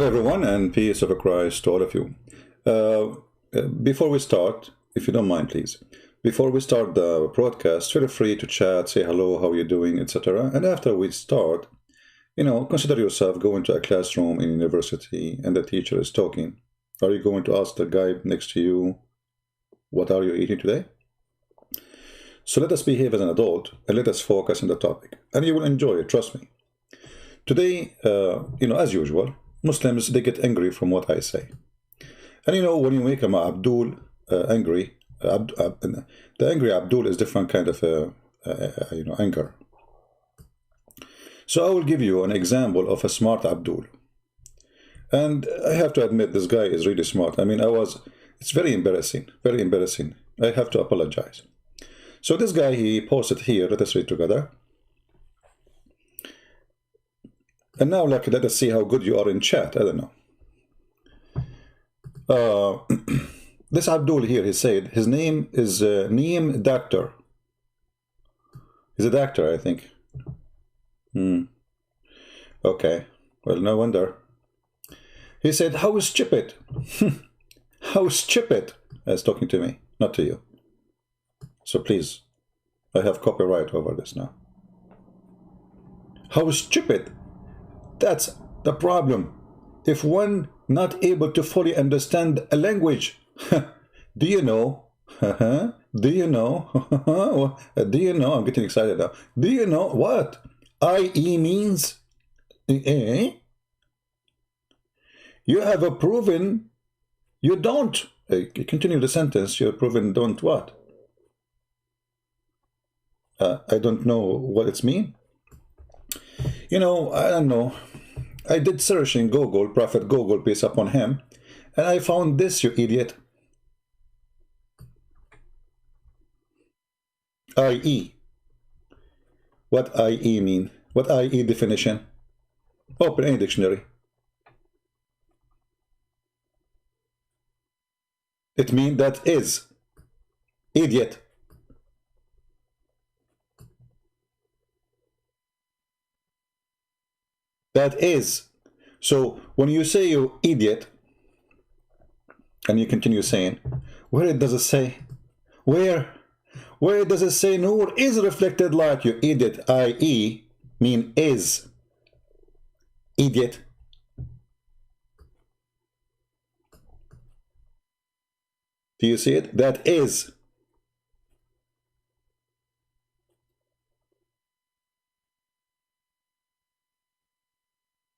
Hello, everyone, and peace of Christ to all of you. Before we start, if you don't mind, please, before we start the broadcast, feel free to chat, say hello, how you doing, etc. And after we start, consider yourself going to a classroom in university and the teacher is talking. Are you going to ask the guy next to you, what are you eating today? So let us behave as an adult and let us focus on the topic. And you will enjoy it, trust me. Today, as usual, Muslims, they get angry from what I say. And when you make Abdul angry, the angry Abdul is different kind of anger. So I will give you an example of a smart Abdul. And I have to admit, this guy is really smart. I mean, it's very embarrassing, very embarrassing. I have to apologize. So this guy, he posted here, let us read together. And now, let us see how good you are in chat. I don't know. This Abdul here, he said, his name is Neem Doctor. He's a doctor, I think. Okay. Well, no wonder. He said, how stupid. How stupid. As talking to me, not to you. So please, I have copyright over this now. How stupid. That's the problem. If one not able to fully understand a language, do you know? Do you know? Do you know? I'm getting excited now. Do you know what IE means? You have a proven you don't. Continue the sentence. You have proven don't what? I don't know what it's mean. I don't know. I did search in Google, Prophet Google, peace upon him, and I found this, you idiot. IE. What IE mean? What IE definition? Open any dictionary. It means that is. Idiot. That is. So when you say you idiot, and you continue saying, where does it say? Where does it say Noor is reflected light, you idiot? I.e. mean is. Idiot. Do you see it? That is.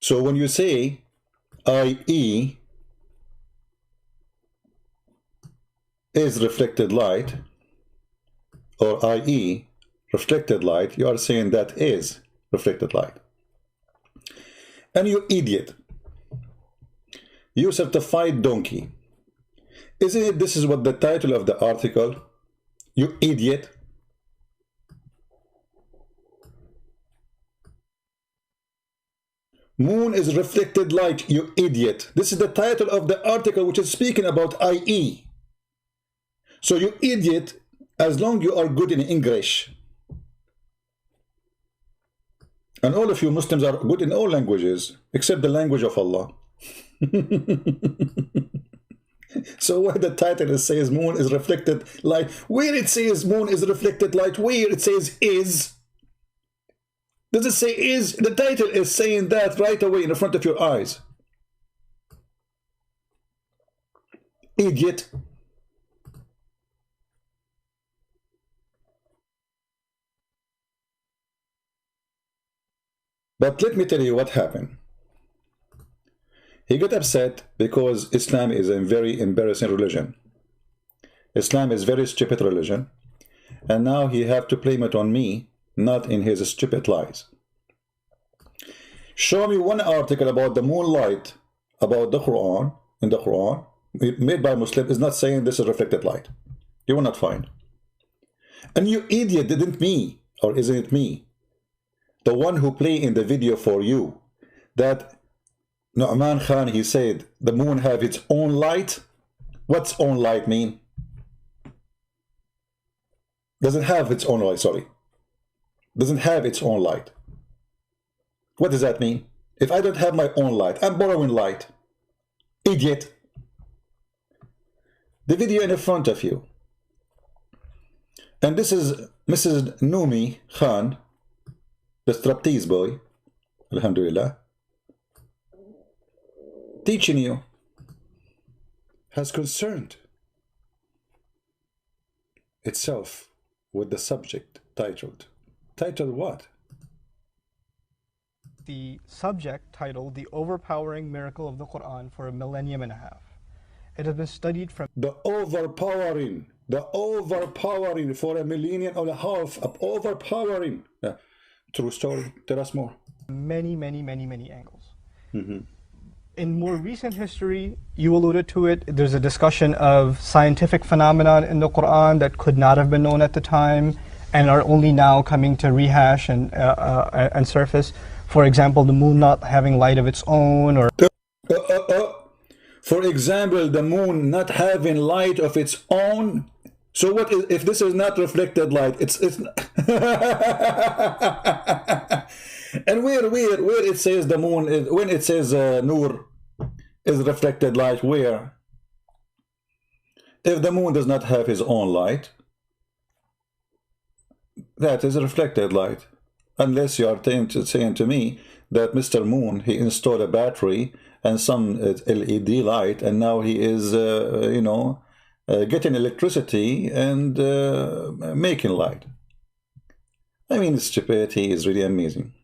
So when you say IE is reflected light, or IE reflected light, you are saying that is reflected light. And you idiot, you certified donkey. Isn't it this is what the title of the article? You idiot. Moon is reflected light, you idiot. This is the title of the article which is speaking about IE. So you idiot, as long you are good in English. And all of you Muslims are good in all languages, except the language of Allah. So why the title says moon is reflected light? Where it says moon is reflected light, where it says is. Does it say is? The title is saying that right away in front of your eyes. Idiot. But let me tell you what happened. He got upset because Islam is a very embarrassing religion. Islam is a very stupid religion. And now he have to blame it on me, not in his stupid lies. Show me one article about the moonlight, about the Quran, in the Quran, made by Muslim, is not saying this is reflected light. You will not find. And you idiot, didn't me, or isn't it me, the one who play in the video for you, that Nu'man Khan, he said, the moon have its own light. What's own light mean? Doesn't have its own light, sorry. Doesn't have its own light. What does that mean? If I don't have my own light, I'm borrowing light. Idiot. The video in front of you. And this is Mrs. Noor Khan, the striptease boy, alhamdulillah, teaching you, has concerned itself with the subject titled. Titled what? The subject titled The Overpowering Miracle of the Quran for a Millennium and a Half. It has been studied from The overpowering for a millennium and a half, overpowering. Yeah. True story. Tell us more. many angles. In more recent history, you alluded to it, there's a discussion of scientific phenomenon in the Quran that could not have been known at the time and are only now coming to rehash and surface. For example, the moon not having light of its own, or for example, the moon not having light of its own. So what is, if this is not reflected light? It's and where it says the moon is, when it says Noor is reflected light, where? If the moon does not have his own light, that is reflected light. Unless you are saying to me that Mr. Moon, he installed a battery and some LED light, and now he is, you know, getting electricity and making light. I mean, stupidity is really amazing.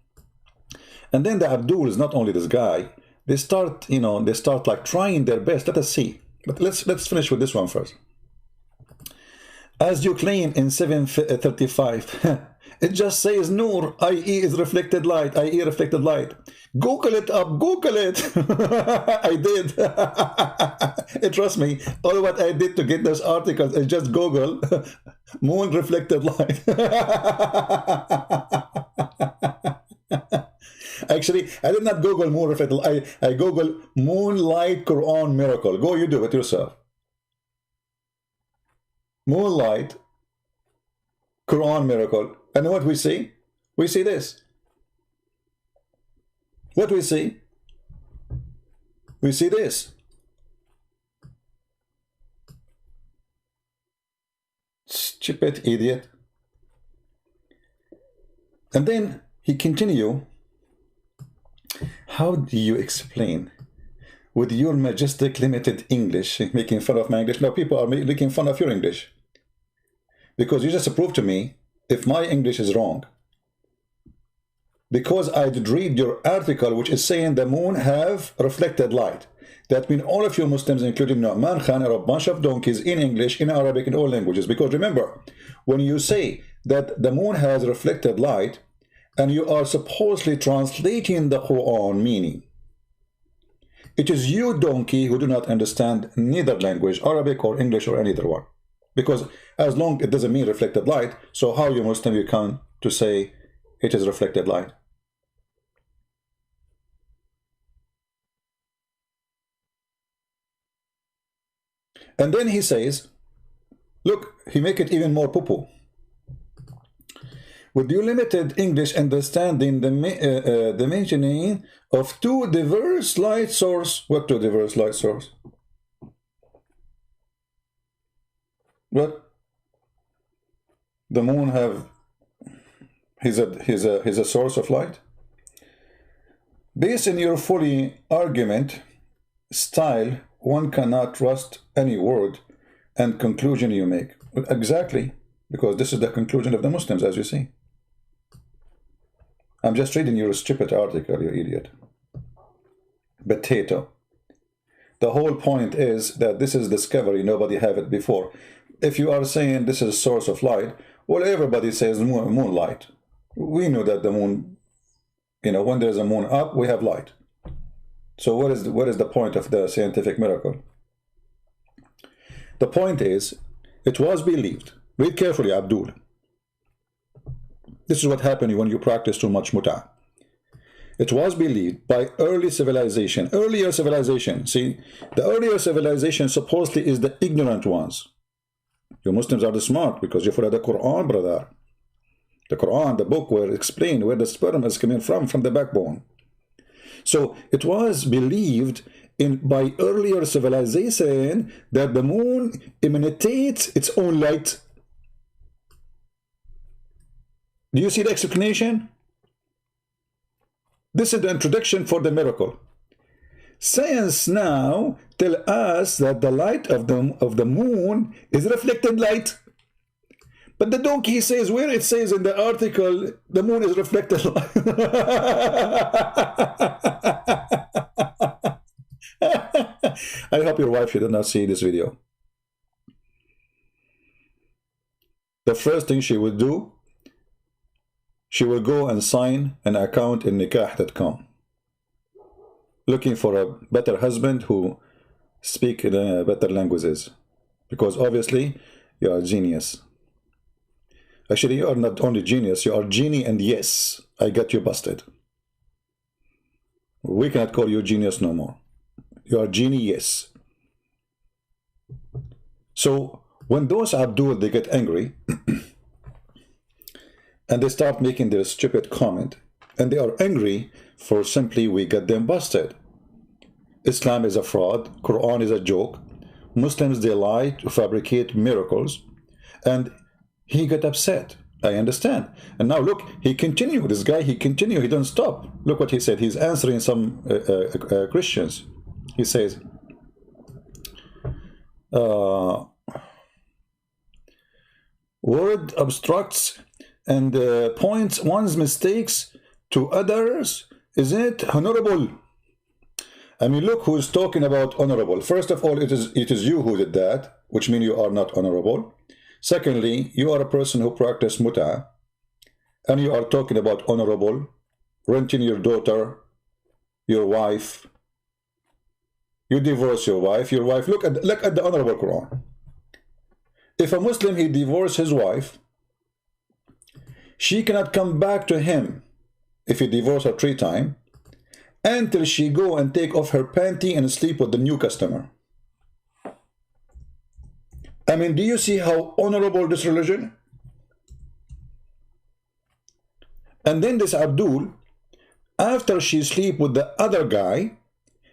And then the Abdul is not only this guy. They start, you know, they start like trying their best. Let us see. But let's finish with this one first. As you claim in 735, it just says Noor, i.e. is reflected light, i.e. reflected light. Google it up, Google it. I did. Trust me, all what I did to get those articles is just Google moon reflected light. Actually, I did not Google moon reflected light. I Google moonlight Quran miracle. Go, you do it yourself. Moonlight Quran miracle. And what we see? We see this. What we see? We see this. Stupid idiot. And then he continue. How do you explain with your majestic limited English, making fun of my English? No, people are making fun of your English. Because you just proved to me if my English is wrong. Because I did read your article, which is saying the moon have reflected light. That means all of you Muslims, including Nu'man Khan, are a bunch of donkeys in English, in Arabic, in all languages. Because remember, when you say that the moon has reflected light, and you are supposedly translating the Quran meaning, it is you, donkey, who do not understand neither language, Arabic or English or any other one. Because as long it doesn't mean reflected light, so how you Muslim you come to say it is reflected light? And then he says, look, he make it even more poo-poo. With your limited English understanding, the mentioning of two diverse light source. What two diverse light source? What? The moon have he's a source of light? Based on your fully argument style, one cannot trust any word and conclusion you make. Exactly, because this is the conclusion of the Muslims, as you see. I'm just reading your stupid article, you idiot. Potato. The whole point is that this is discovery, nobody have it before. If you are saying this is a source of light, well, everybody says moonlight. We know that the moon, you know, when there's a moon up, we have light. So what is the point of the scientific miracle? The point is, it was believed. Read carefully, Abdul. This is what happened when you practice too much muta. It was believed by earlier civilization. See, the earlier civilization supposedly is the ignorant ones. You Muslims are the smart because you follow the Quran, brother. The Quran, the book where it explained where the sperm is coming from the backbone. So it was believed by earlier civilization that the moon emanates its own light. Do you see the explanation? This is the introduction for the miracle. Science now tell us that the light of the moon is reflected light. But the donkey says, where it says in the article, the moon is reflected light. I hope your wife should not see this video. The first thing she will do, she will go and sign an account in nikah.com, looking for a better husband who speak better languages, because obviously you are a genius. Actually, you are not only genius, you are genie, and yes, I got you busted. We cannot call you genius no more. You are genie, yes. So when those Abdul, they get angry and they start making their stupid comment, and they are angry for simply we get them busted. Islam is a fraud, Quran is a joke, Muslims, they lie to fabricate miracles, and he got upset. I understand. And now look, he continued, this guy, he continued, he don't stop. Look what he said. He's answering some Christians. He says, word obstructs and points one's mistakes to others. Is it honorable? I mean, look who's talking about honorable. First of all, it is you who did that, which means you are not honorable. Secondly, you are a person who practices mut'ah, and you are talking about honorable, renting your daughter, your wife. You divorce your wife. Look at the honorable Quran. If a Muslim, he divorces his wife, she cannot come back to him if he divorced her 3 times until she go and take off her panty and sleep with the new customer. I mean, do you see how honorable this religion? And then this Abdul, after she sleep with the other guy,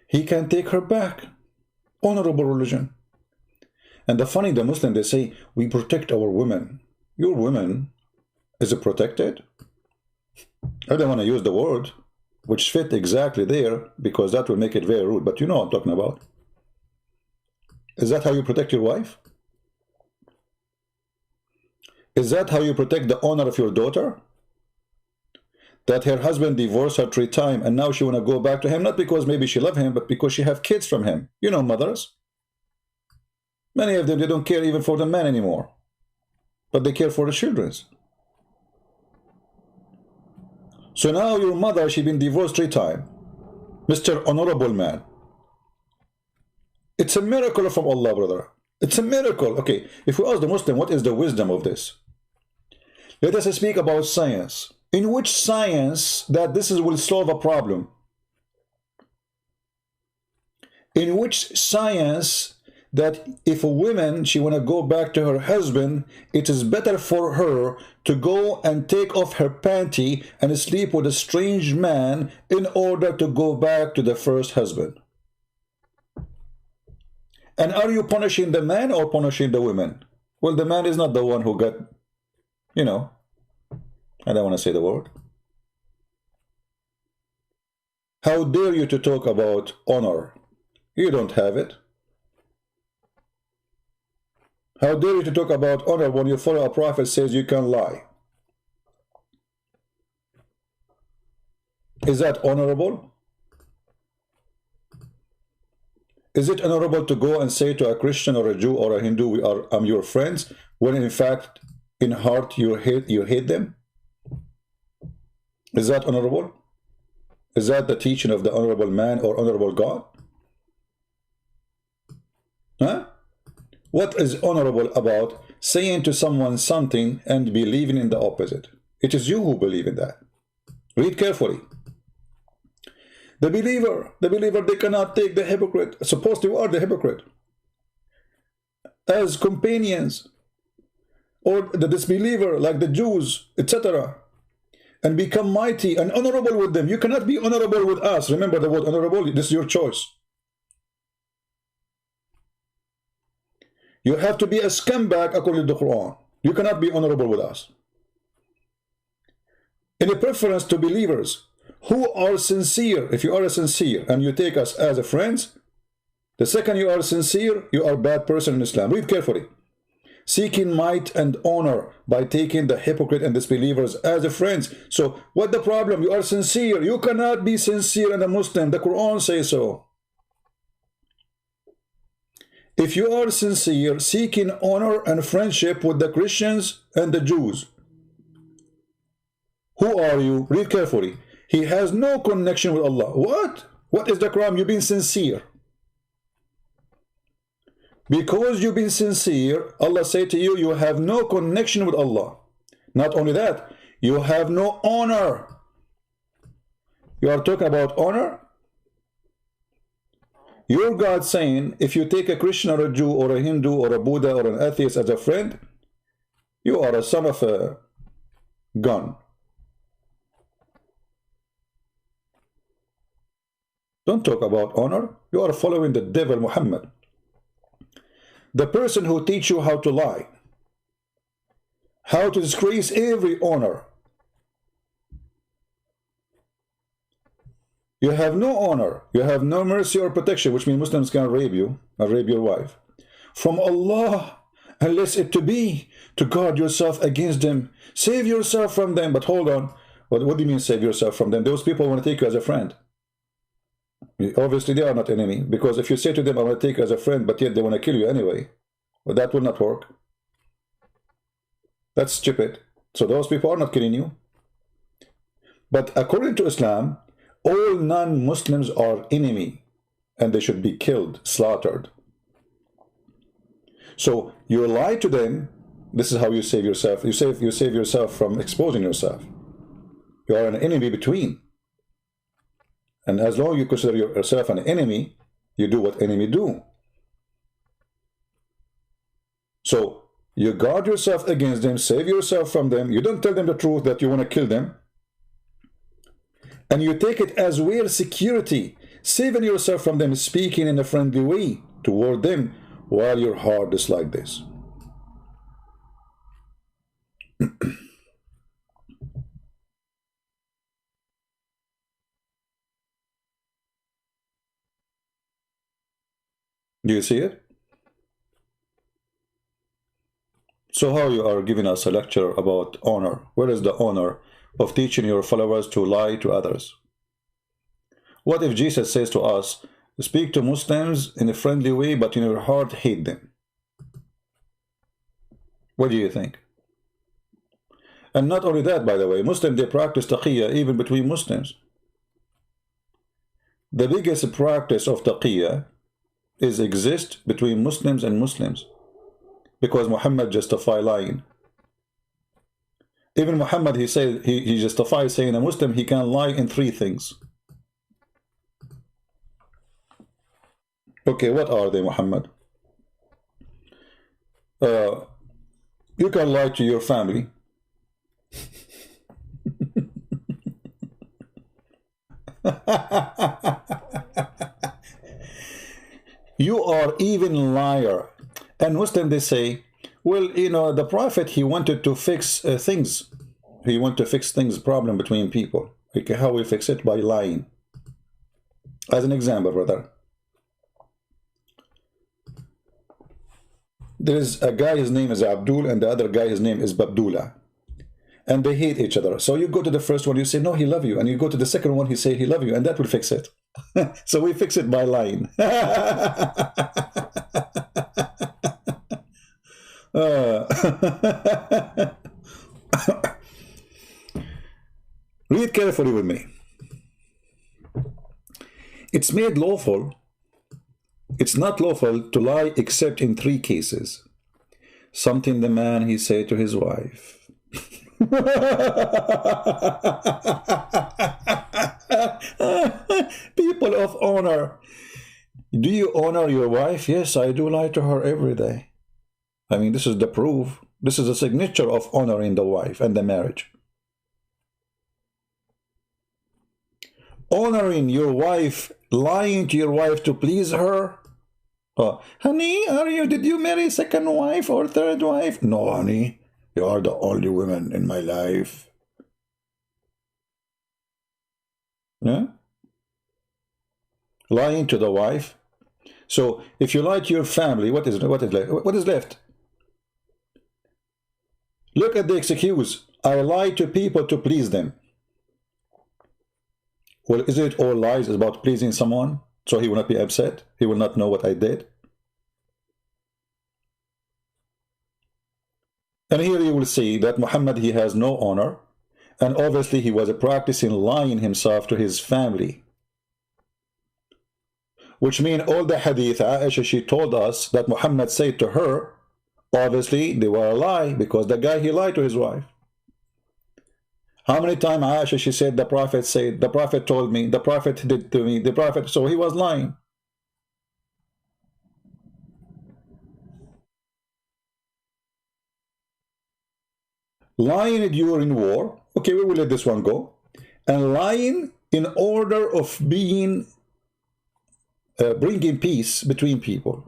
he can take her back. Honorable religion. And the Muslim, they say, we protect our women. Your women, is it protected? I don't want to use the word, which fit exactly there, because that will make it very rude, but you know what I'm talking about. Is that how you protect your wife? Is that how you protect the honor of your daughter? That her husband divorced her 3 times and now she want to go back to him, not because maybe she love him, but because she have kids from him. You know, mothers. Many of them, they don't care even for the man anymore, but they care for the children. So now your mother, she been divorced 3 times. Mr. Honorable Man. It's a miracle from Allah, brother. It's a miracle. Okay, if we ask the Muslim, what is the wisdom of this? Let us speak about science. In which science that will solve a problem? In which science that if a woman, she want to go back to her husband, it is better for her to go and take off her panty and sleep with a strange man in order to go back to the first husband? And are you punishing the man or punishing the woman? Well, the man is not the one who got, you know, I don't want to say the word. How dare you to talk about honor? You don't have it. How dare you to talk about honor when you follow a prophet says you can lie? Is that honorable? Is it honorable to go and say to a Christian or a Jew or a Hindu, I'm your friends, when in fact, in heart, you hate them? Is that honorable? Is that the teaching of the honorable man or honorable God? Huh? What is honorable about saying to someone something and believing in the opposite? It is you who believe in that. Read carefully. The believer, they cannot take the hypocrite. Suppose you are the hypocrite as companions, or the disbeliever like the Jews, etc., and become mighty and honorable with them. You cannot be honorable with us. Remember the word honorable, this is your choice. You have to be a scumbag according to the Quran. You cannot be honorable with us. In a preference to believers who are sincere, if you are sincere and you take us as a friends, the second you are sincere, you are a bad person in Islam. Read carefully. Seeking might and honor by taking the hypocrite and disbelievers as a friends. So what the problem? You are sincere. You cannot be sincere and a Muslim. The Quran says so. If you are sincere, seeking honor and friendship with the Christians and the Jews, who are you? Read carefully. He has no connection with Allah. What? What is the crime? You've been sincere. Because you've been sincere, Allah said to you, you have no connection with Allah. Not only that, you have no honor. You are talking about honor? Your God saying, if you take a Christian or a Jew or a Hindu or a Buddha or an atheist as a friend, you are a son of a gun. Don't talk about honor. You are following the devil Muhammad. The person who teach you how to lie, how to disgrace every honor. You have no honor, you have no mercy or protection, which means Muslims can rape you or rape your wife, from Allah, unless it to be to guard yourself against them. Save yourself from them. But hold on, what do you mean save yourself from them? Those people want to take you as a friend. Obviously they are not enemy, because if you say to them, I want to take you as a friend, but yet they want to kill you anyway, well, that will not work. That's stupid. So those people are not killing you. But according to Islam, all non-Muslims are enemy and they should be killed, slaughtered. So you lie to them. This is how you save yourself. You save yourself from exposing yourself. You are an enemy between. And as long as you consider yourself an enemy, you do what enemy do. So you guard yourself against them, save yourself from them. You don't tell them the truth that you want to kill them. And you take it as real security, saving yourself from them, speaking in a friendly way toward them while your heart is like this. Do you see it? So how you are giving us a lecture about honor? Where is the honor of teaching your followers to lie to others? What if Jesus says to us, speak to Muslims in a friendly way, but in your heart hate them? What do you think? And not only that, by the way, Muslims, they practice taqiyya even between Muslims. The biggest practice of taqiyya is exist between Muslims and Muslims, because Muhammad justified lying. Even Muhammad, he said, he justifies saying a Muslim, he can lie in 3 things. Okay, what are they, Muhammad? You can lie to your family. You are even liar. And Muslim, they say, well, you know, the Prophet, he wanted to fix things. He wanted to fix things, problem between people. Okay, how we fix it? By lying. As an example, brother. There is a guy, his name is Abdul, and the other guy, his name is Babdullah. And they hate each other. So you go to the first one, you say, no, he love you. And you go to the second one, he say, he love you. And that will fix it. So we fix it by lying. Read carefully with me. It's made lawful. It's not lawful to lie except in 3 cases. Something the man, he said to his wife. People of honor. Do you honor your wife? Yes, I do lie to her every day. I mean, this is the proof. This is a signature of honoring the wife and the marriage. Honoring your wife, lying to your wife to please her, Oh, honey, did you marry second wife or third wife? No, honey, you are the only woman in my life. Yeah? Lying to the wife. So if you lie to your family, what is left? Look at the excuse. I lie to people to please them. Well, isn't it all lies about pleasing someone? So he will not be upset. He will not know what I did. And here you will see that Muhammad, he has no honor. And obviously he was practicing lying himself to his family. Which means all the hadith, Aisha, she told us that Muhammad said to her, obviously they were a lie, because the guy, he lied to his wife. How many times Aisha, she said, the Prophet told me, the Prophet did to me, the Prophet, so he was lying. Lying during war, okay, we will let this one go. And lying in order of being, bringing peace between people.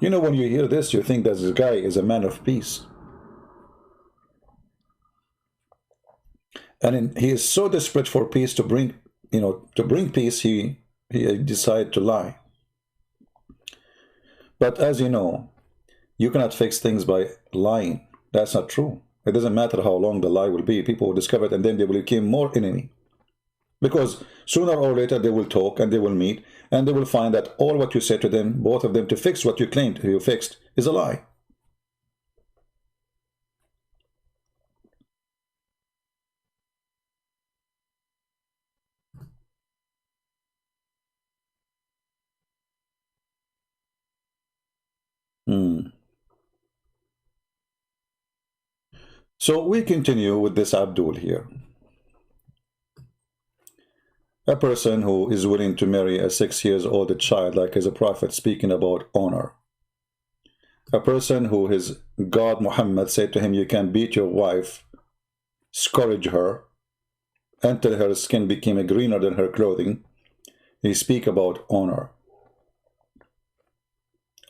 You know, when you hear this, you think that this guy is a man of peace. And he is so desperate for peace to bring, to bring peace, he decided to lie. But as you know, you cannot fix things by lying. That's not true. It doesn't matter how long the lie will be. People will discover it, and then they will become more enemy. Because sooner or later they will talk and they will meet, and they will find that all what you said to them, both of them, to fix what you claimed you fixed, is a lie. So we continue with this Abdul here. A person who is willing to marry a 6 years old child, like as a prophet, speaking about honor. A person who his God Muhammad said to him, you can beat your wife, scourge her, until her skin became greener than her clothing. He speak about honor.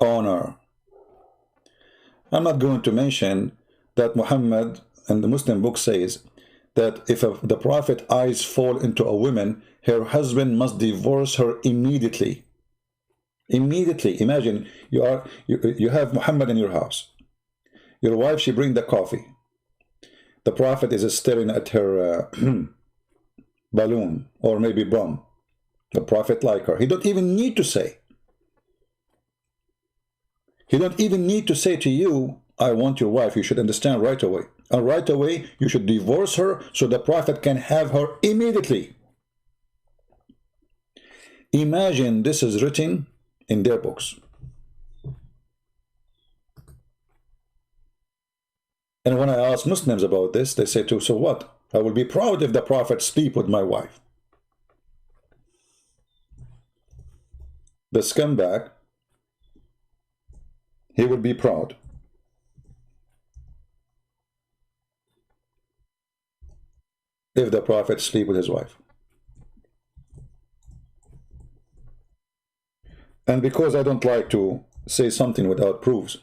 Honor. I'm not going to mention that Muhammad and the Muslim book says that if the Prophet eyes fall into a woman, her husband must divorce her immediately. Immediately. Imagine you have Muhammad in your house. Your wife, she bring the coffee. The Prophet is staring at her balloon or maybe bomb. The Prophet like her. He don't even need to say. He don't even need to say to you, I want your wife. You should understand right away. And right away, you should divorce her so the Prophet can have her immediately. Imagine this is written in their books. And when I ask Muslims about this, they say too, so what? I will be proud if the Prophet sleep with my wife. The scumbag, he would be proud. If the Prophet sleep with his wife. And because I don't like to say something without proofs,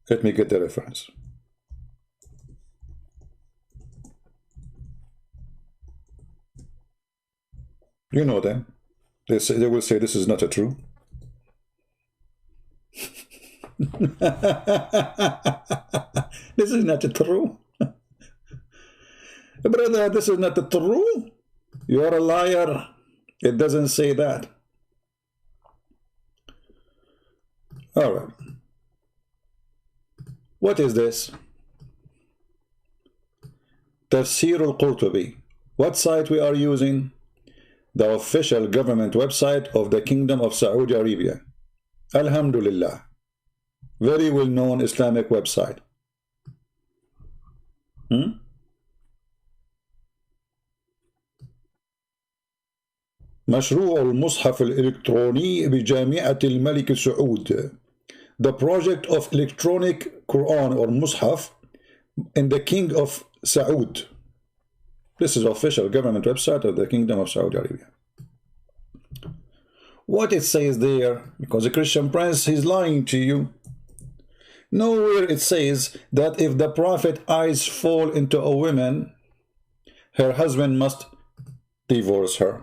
let me get the reference. You know them. They will say this is not a true. This is not a true. Brother, this is not true. You are a liar. It doesn't say that. All right. What is this? Tafsir al-Qurtubi. What site we are using? The official government website of the Kingdom of Saudi Arabia. Alhamdulillah. Very well-known Islamic website. مشروع المصحف الإلكتروني بجامعة الملك سعود. The project of electronic Quran or Mus'haf in the King of Saud. This is official government website of the Kingdom of Saudi Arabia. what it says there, because the Christian Prince, he's lying to you. Nowhere it says that if the Prophet eyes fall into a woman, her husband must divorce her.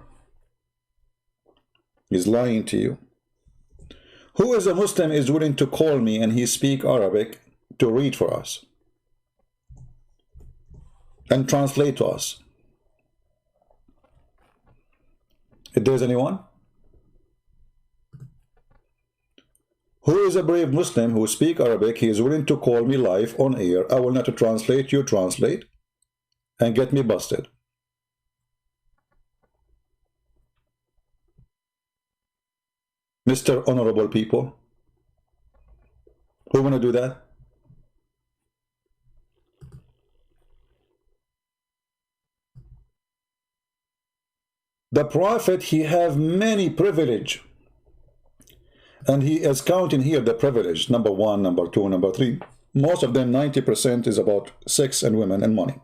He's lying to you. Who is a Muslim is willing to call me and he speak Arabic to read for us and translate to us? If there's anyone? Who is a brave Muslim who speak Arabic, he is willing to call me live on air. I will not translate, you translate, and get me busted. Mr. Honorable people, who want to do that? The Prophet, he have many privilege. And he is counting here the privilege, number 1, number 2, number 3. Most of them, 90% is about sex and women and money.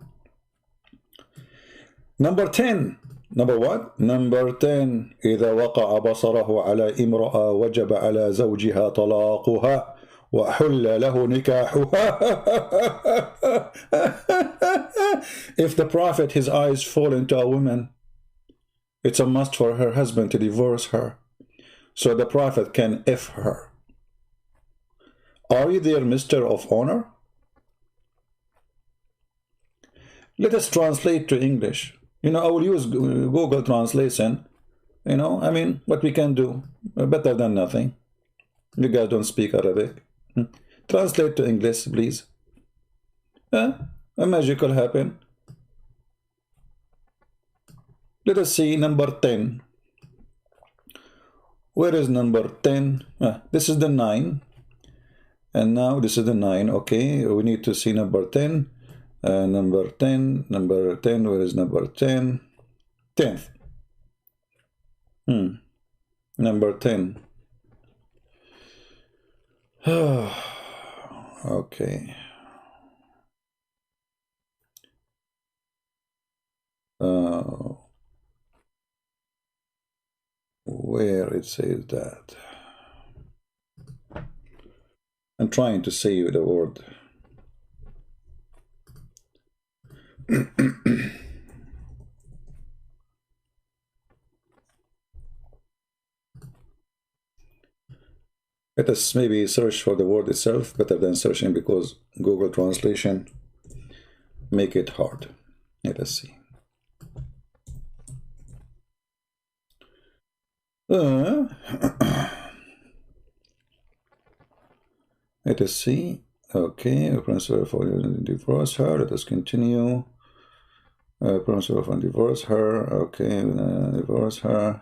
Number 10, number what? Number 10, إذا وقع بصره على امرأة وجب على زوجها طلاقها وحل له نكاحها. If the Prophet, his eyes fall into a woman, it's a must for her husband to divorce her, so the Prophet can F her. Are you there, Mr. of Honor? Let us translate to English. You know, I will use Google Translation. You know, I mean, what we can do, better than nothing. You guys don't speak Arabic. Translate to English, please. A magic will happen. Let us see number 10. Where is number 10? This is the 9. And now this is the 9. Okay, we need to see number 10. Number 10. Where is number 10? 10th. Number 10. Okay. Where it says that. I'm trying to say the word. Let us maybe search for the word itself better than searching, because Google Translation make it hard. Let us see. Let us see. Okay, principle for divorce her. Let us continue. Principle for divorce her. Okay, divorce her.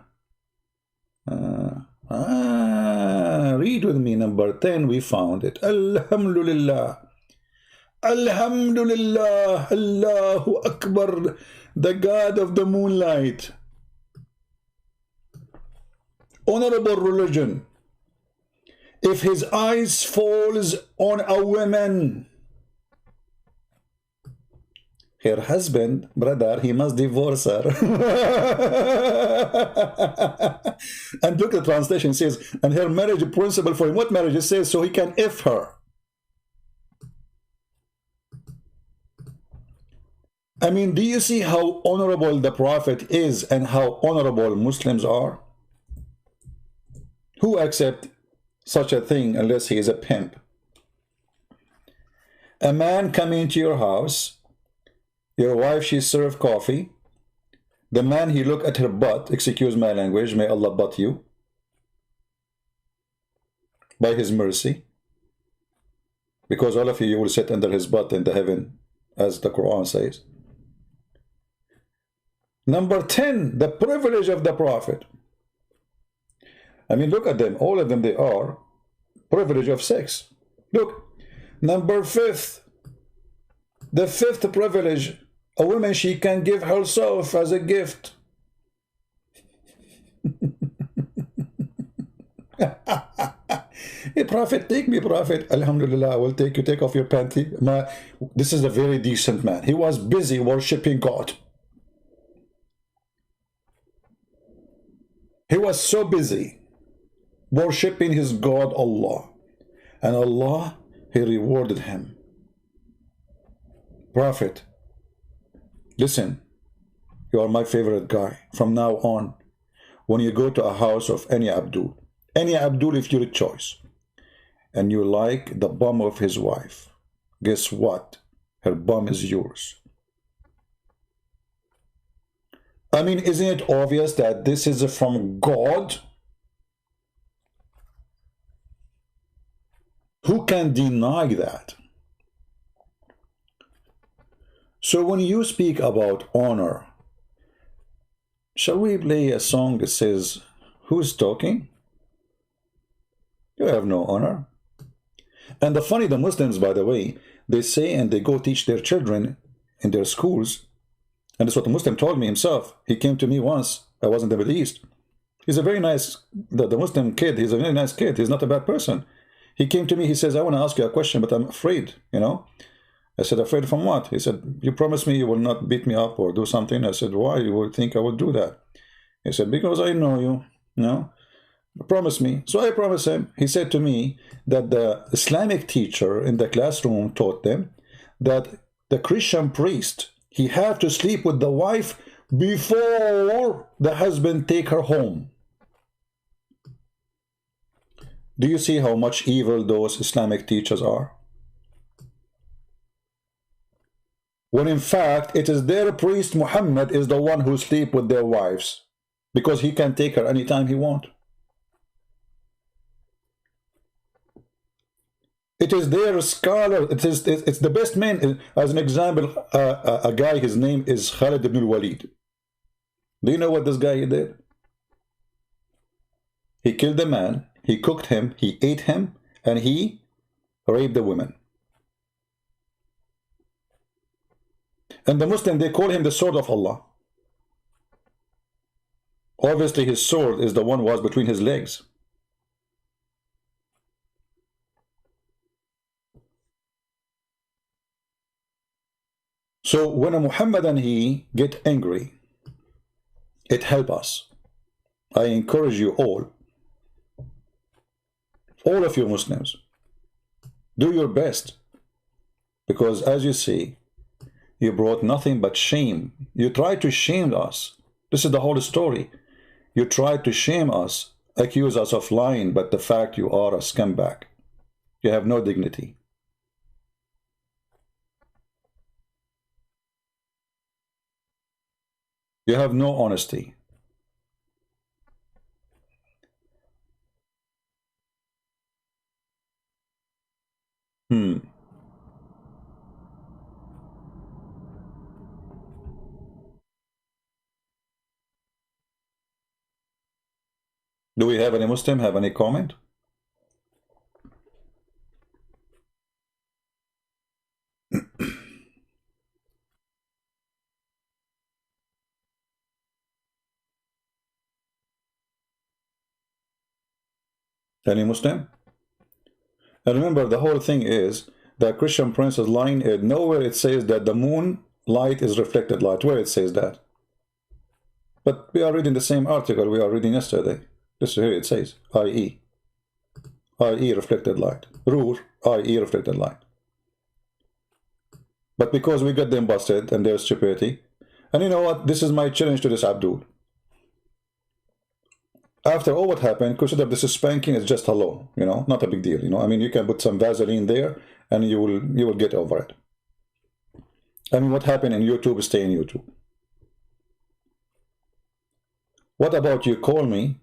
Read with me. Number 10. We found it. Alhamdulillah. Alhamdulillah. Allahu Akbar. The God of the moonlight. Honorable religion. If his eyes falls on a woman, her husband, brother, he must divorce her. And look at the translation, says, and her marriage principle for him. What marriage? It says so he can F her. I mean, do you see how honorable the Prophet is and how honorable Muslims are? Who accept such a thing unless he is a pimp? A man come into your house, your wife, she served coffee. The man, he look at her butt, excuse my language, may Allah butt you by his mercy, because all of you will sit under his butt in the heaven, as the Quran says. Number 10, the privilege of the Prophet. I mean, look at them. All of them, they are privilege of sex. Look, number 5, the 5th privilege, a woman, she can give herself as a gift. Hey, Prophet, take me, Prophet. Alhamdulillah, I will take you. Take off your panty. This is a very decent man. He was busy worshipping God. He was so busy. worshipping his God Allah. And Allah, he rewarded him. Prophet, listen, you are my favorite guy. From now on, when you go to a house of any Abdul if your choice, and you like the bum of his wife, guess what? Her bum is yours. I mean, isn't it obvious that this is from God? Who can deny that? So when you speak about honor, shall we play a song that says, who's talking? You have no honor. And the Muslims, by the way, they say and they go teach their children in their schools. And that's what the Muslim told me himself. He came to me once. I was in the Middle East. He's a very nice, the Muslim kid. He's a very nice kid. He's not a bad person. He came to me. He says, I want to ask you a question, but I'm afraid, you know. I said, afraid from what? He said, you promised me you will not beat me up or do something. I said, why? You would think I would do that. He said, because I know you, you know. Promise me. So I promised him. He said to me that the Islamic teacher in the classroom taught them that the Christian priest, he had to sleep with the wife before the husband take her home. Do you see how much evil those Islamic teachers are? When in fact, it is their priest Muhammad is the one who sleep with their wives because he can take her anytime he wants. It is their scholar, it's the best man. As an example, a guy, his name is Khalid ibn al-Walid. Do you know what this guy did? He killed the man, he cooked him, he ate him, and he raped the women. And the Muslim, they call him the sword of Allah. Obviously, his sword is the one was between his legs. So when a Muhammadan he get angry, it helps us. I encourage you all of you Muslims, do your best, because as you see, you brought nothing but shame. You tried to shame us. This is the whole story. You tried to shame us, accuse us of lying, but the fact you are a scumbag. You have no dignity. You have no honesty. Do we have any Muslim have any comment? Any Muslim? And remember, the whole thing is that Christian Prince is lying. Nowhere it says that the moon light is reflected light. Where it says that? But we are reading the same article we are reading yesterday. This here it says, i.e. reflected light. Rur, i.e. reflected light. But because we got them busted and their stupidity, and you know what? This is my challenge to this Abdul. After all what happened, consider this spanking is just hello, you know, not a big deal, you know. I mean, you can put some Vaseline there and you will get over it. I mean, what happened in YouTube, stay in YouTube. What about you call me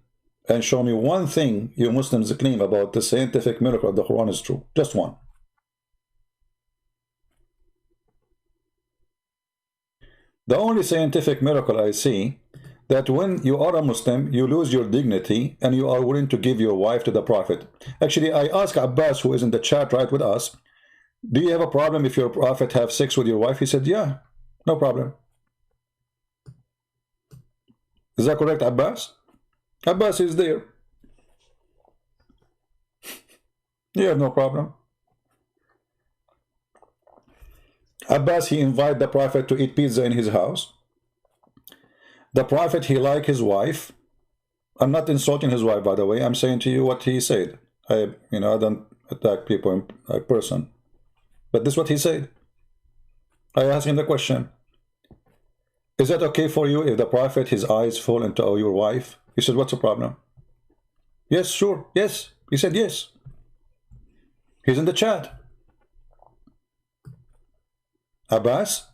and show me one thing you Muslims claim about the scientific miracle of the Quran is true? Just one. The only scientific miracle I see, that when you are a Muslim, you lose your dignity and you are willing to give your wife to the Prophet. Actually, I asked Abbas, who is in the chat right with us, do you have a problem if your Prophet have sex with your wife? He said, yeah, no problem. Is that correct, Abbas? Abbas is there. You have no problem. Abbas, he invited the Prophet to eat pizza in his house. The Prophet, he liked his wife. I'm not insulting his wife, by the way. I'm saying to you what he said. I don't attack people in person. But this is what he said. I asked him the question. Is that okay for you if the Prophet, his eyes fall into your wife? He said, what's the problem? Yes, sure, yes. He said yes. He's in the chat. Abbas,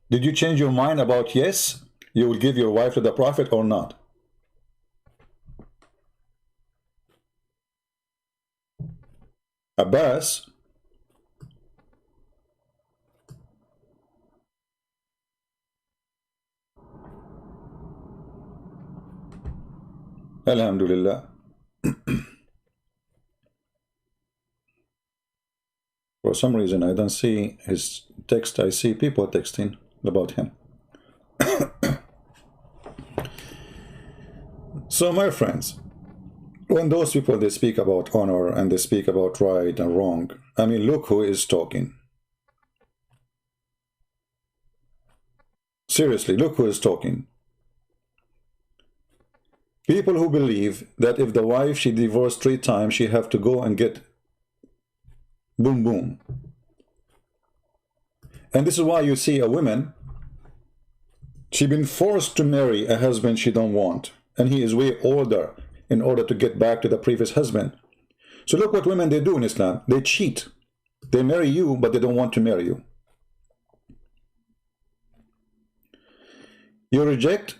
did you change your mind about yes, you will give your wife to the Prophet or not? Abbas, Alhamdulillah. For some reason, I don't see his text. I see people texting about him. So, my friends, when those people, they speak about honor and they speak about right and wrong, I mean, look who is talking. Seriously, look who is talking. People who believe that if the wife, she divorced 3 times, she have to go and get boom boom. And this is why you see a woman, she been forced to marry a husband she don't want, and he is way older, in order to get back to the previous husband. So look what women, they do in Islam. They cheat. They marry you, but they don't want to marry you. You reject.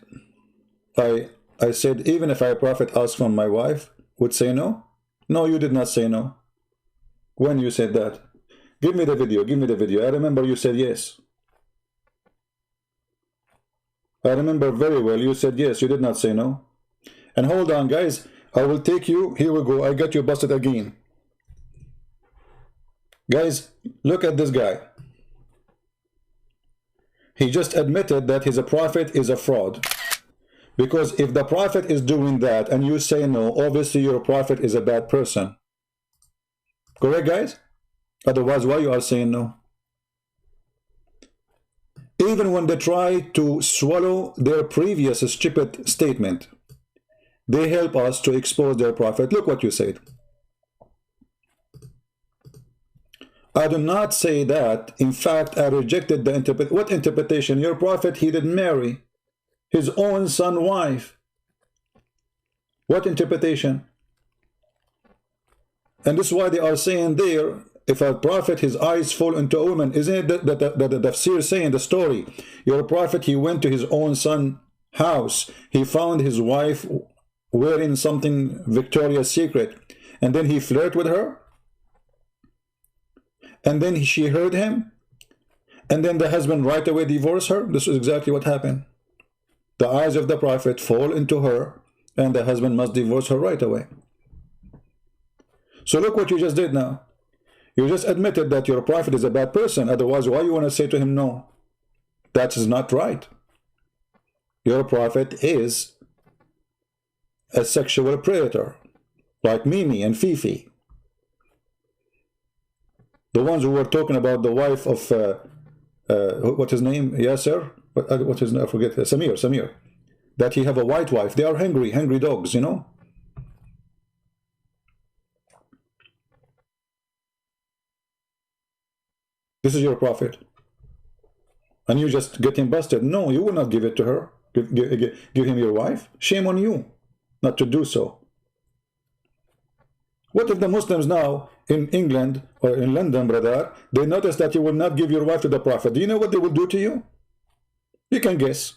I said, even if a prophet asked from my wife, would say no? No, you did not say no. When you said that? Give me the video, give me the video. I remember you said yes. I remember very well you said yes, you did not say no. And hold on, guys, I will take you, here we go, I got you busted again. Guys, look at this guy. He just admitted that he's a prophet is a fraud. Because if the prophet is doing that and you say no, obviously your prophet is a bad person. Correct, guys? Otherwise, why you are saying no? Even when they try to swallow their previous stupid statement, they help us to expose their prophet. Look what you said. I do not say that. In fact, I rejected the interpretation. What interpretation? Your prophet, he didn't marry his own son's wife. What interpretation? And this is why they are saying there, if a prophet, his eyes fall into a woman, isn't it that the tafsir saying the story? Your prophet, he went to his own son's house. He found his wife wearing something Victoria's Secret. And then he flirted with her. And then she heard him. And then the husband right away divorced her. This is exactly what happened. The eyes of the prophet fall into her, and the husband must divorce her right away. So look what you just did now. You just admitted that your prophet is a bad person. Otherwise, why you want to say to him no? That is not right. Your prophet is a sexual predator, like Mimi and Fifi. The ones who were talking about the wife of, what's his name? Yasser? What is, I forget, Samir, that he have a white wife. They are hungry dogs, you know. This is your prophet, and you just get him busted. No, you will not give it to her. Give him your wife. Shame on you not to do so. What if the Muslims now in England or in London, brother, they notice that you will not give your wife to the prophet? Do you know what they will do to you? You can guess.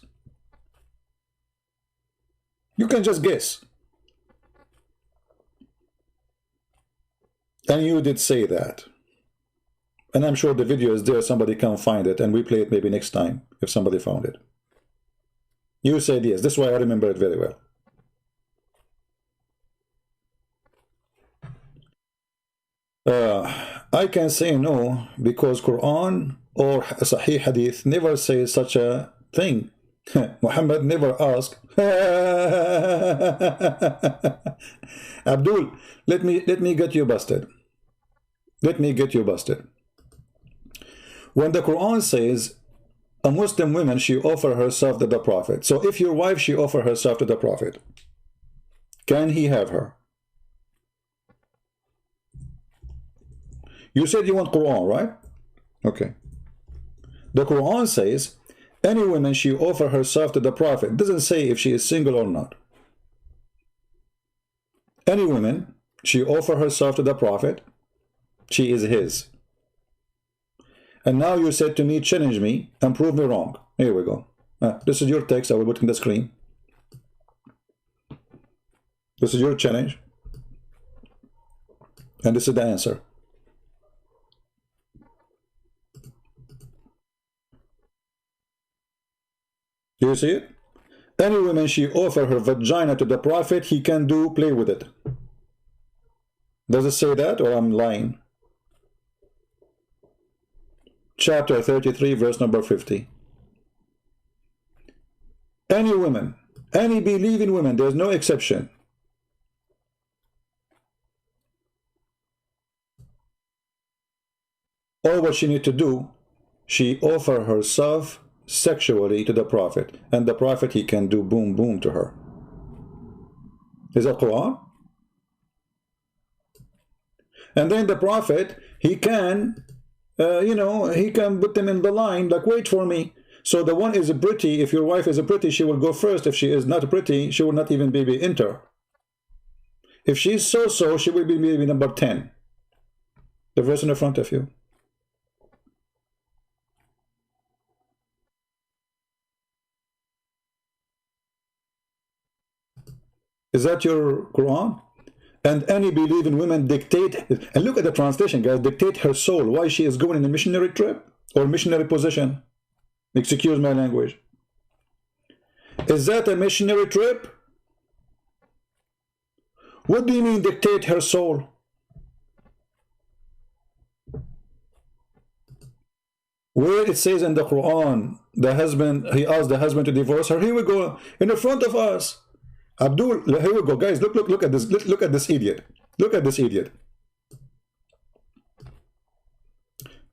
You can just guess. And you did say that. And I'm sure the video is there. Somebody can find it and we play it maybe next time if somebody found it. You said yes. This is why I remember it very well. I can say no because Quran or Sahih Hadith never says such a thing. Muhammad never asked. Abdul, let me get you busted. Let me get you busted. When the Quran says a Muslim woman, she offer herself to the Prophet. So if your wife, she offer herself to the Prophet, Can he have her? You said you want Quran, right? Okay. The Quran says, any woman she offer herself to the Prophet. It doesn't say if she is single or not. Any woman she offer herself to the Prophet, she is his. And now you said to me, challenge me and prove me wrong. Here we go. This is your text. I will put in the screen. This is your challenge. And this is the answer. Do you see it? Any woman she offer her vagina to the Prophet, he can play with it. Does it say that, or I'm lying? Chapter 33, verse number 50. Any woman, any believing woman, there's no exception. All what she need to do, she offer herself sexually to the Prophet, and the Prophet, he can do boom boom to her. Is that Quran? And then the Prophet, he can he can put them in the line, like, wait for me. So the one is pretty. If your wife is pretty, she will go first. If she is not pretty, she will not even be enter. If she's so, she will be maybe number 10. The verse in the front of you. Is that your Quran? And any believing women dictate, and look at the translation, guys, dictate her soul. Why she is going in a missionary trip or missionary position? Excuse my language. Is that a missionary trip? What do you mean dictate her soul? Where it says in the Quran, the husband, he asked the husband to divorce her. Here we go, in the front of us. Abdul, here we go, guys. Look at this. Look at this idiot. Look at this idiot.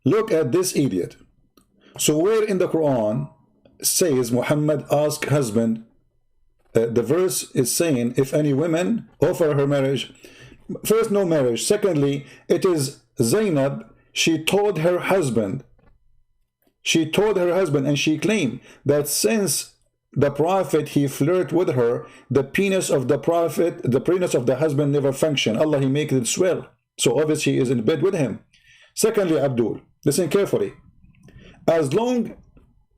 Look at this idiot. So where in the Quran says Muhammad asked husband, the verse is saying, if any women offer her marriage, first, no marriage. Secondly, it is Zainab, she told her husband, and she claimed that since the Prophet, he flirted with her, the penis of the Prophet, the penis of the husband never functioned. Allah, he make it swell. So obviously he is in bed with him. Secondly, Abdul, listen carefully. As long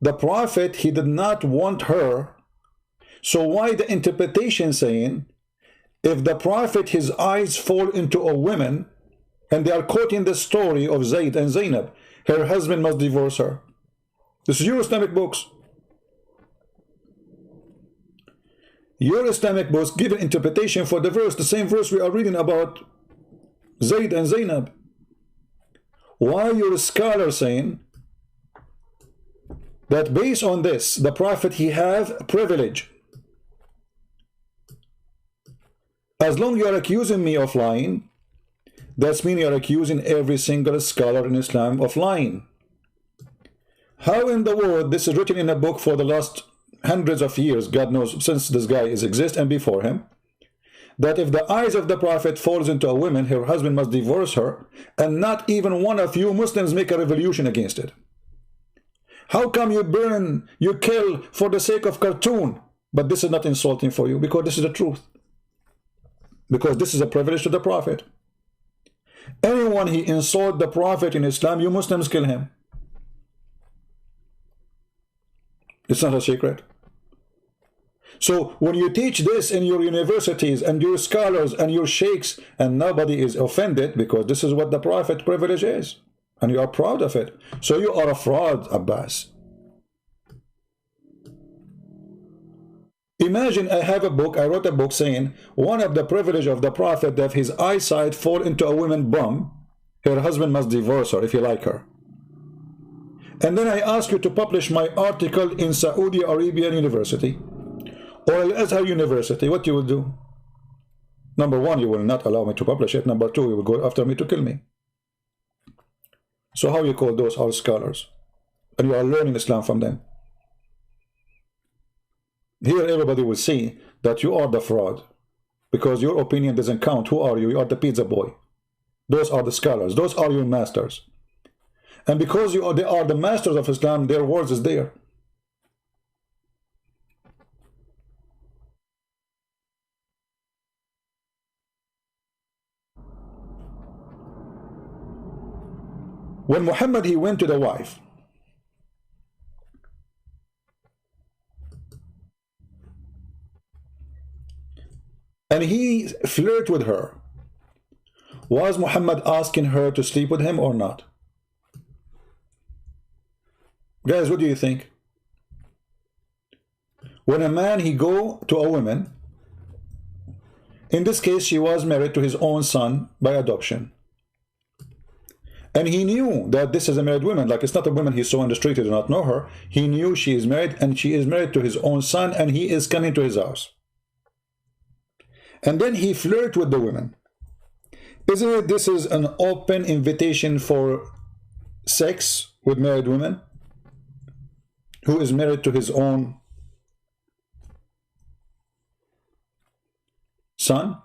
the Prophet, he did not want her, so why the interpretation saying, if the Prophet, his eyes fall into a woman, and they are quoting the story of Zayd and Zainab, her husband must divorce her. This is your Islamic books. Your Islamic books give an interpretation for the verse, the same verse we are reading about Zayd and Zainab. Why your scholar saying that based on this, the Prophet, he have privilege? As long as you are accusing me of lying, that's mean you are accusing every single scholar in Islam of lying. How in the world this is written in a book for the last hundreds of years, God knows, since this guy is exist and before him, that if the eyes of the Prophet falls into a woman, her husband must divorce her, and not even one of you Muslims make a revolution against it? How come you burn, you kill for the sake of cartoon, but this is not insulting for you? Because this is the truth. Because this is a privilege to the Prophet. Anyone he insult the Prophet in Islam, you Muslims kill him. It's not a secret. So when you teach this in your universities and your scholars and your sheikhs, and nobody is offended, because this is what the Prophet privilege is, and you are proud of it. So you are a fraud, Abbas. Imagine I have a book, I wrote a book saying one of the privilege of the Prophet, that if his eyesight fall into a woman bum, her husband must divorce her if he like her. And then I ask you to publish my article in Saudi Arabian University or Al-Azhar University. What you will do? Number one, you will not allow me to publish it. Number two, you will go after me to kill me. So how you call those our scholars? And you are learning Islam from them. Here everybody will see that you are the fraud. because your opinion doesn't count. Who are you? You are the pizza boy. Those are the scholars. Those are your masters. And because they are the masters of Islam, their words is there. When Muhammad, he went to the wife, and he flirted with her, was Muhammad asking her to sleep with him or not? Guys, what do you think? When a man, he go to a woman, in this case she was married to his own son by adoption, and he knew that this is a married woman, like it's not a woman he saw on the street, he did not know her. He knew she is married, and she is married to his own son, and he is coming to his house. And then he flirted with the woman. Isn't it this is an open invitation for sex with married women who is married to his own son?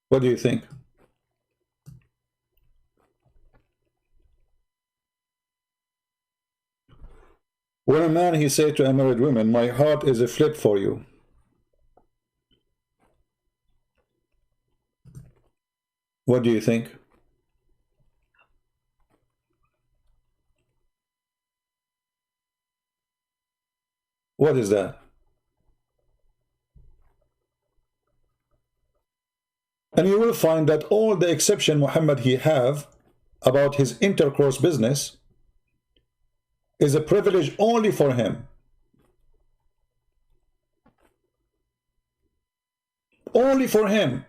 What do you think? When a man, he said to a married woman, my heart is a flip for you. What do you think? What is that? And you will find that all the exception Muhammad he have about his intercourse business is a privilege only for him. Only for him.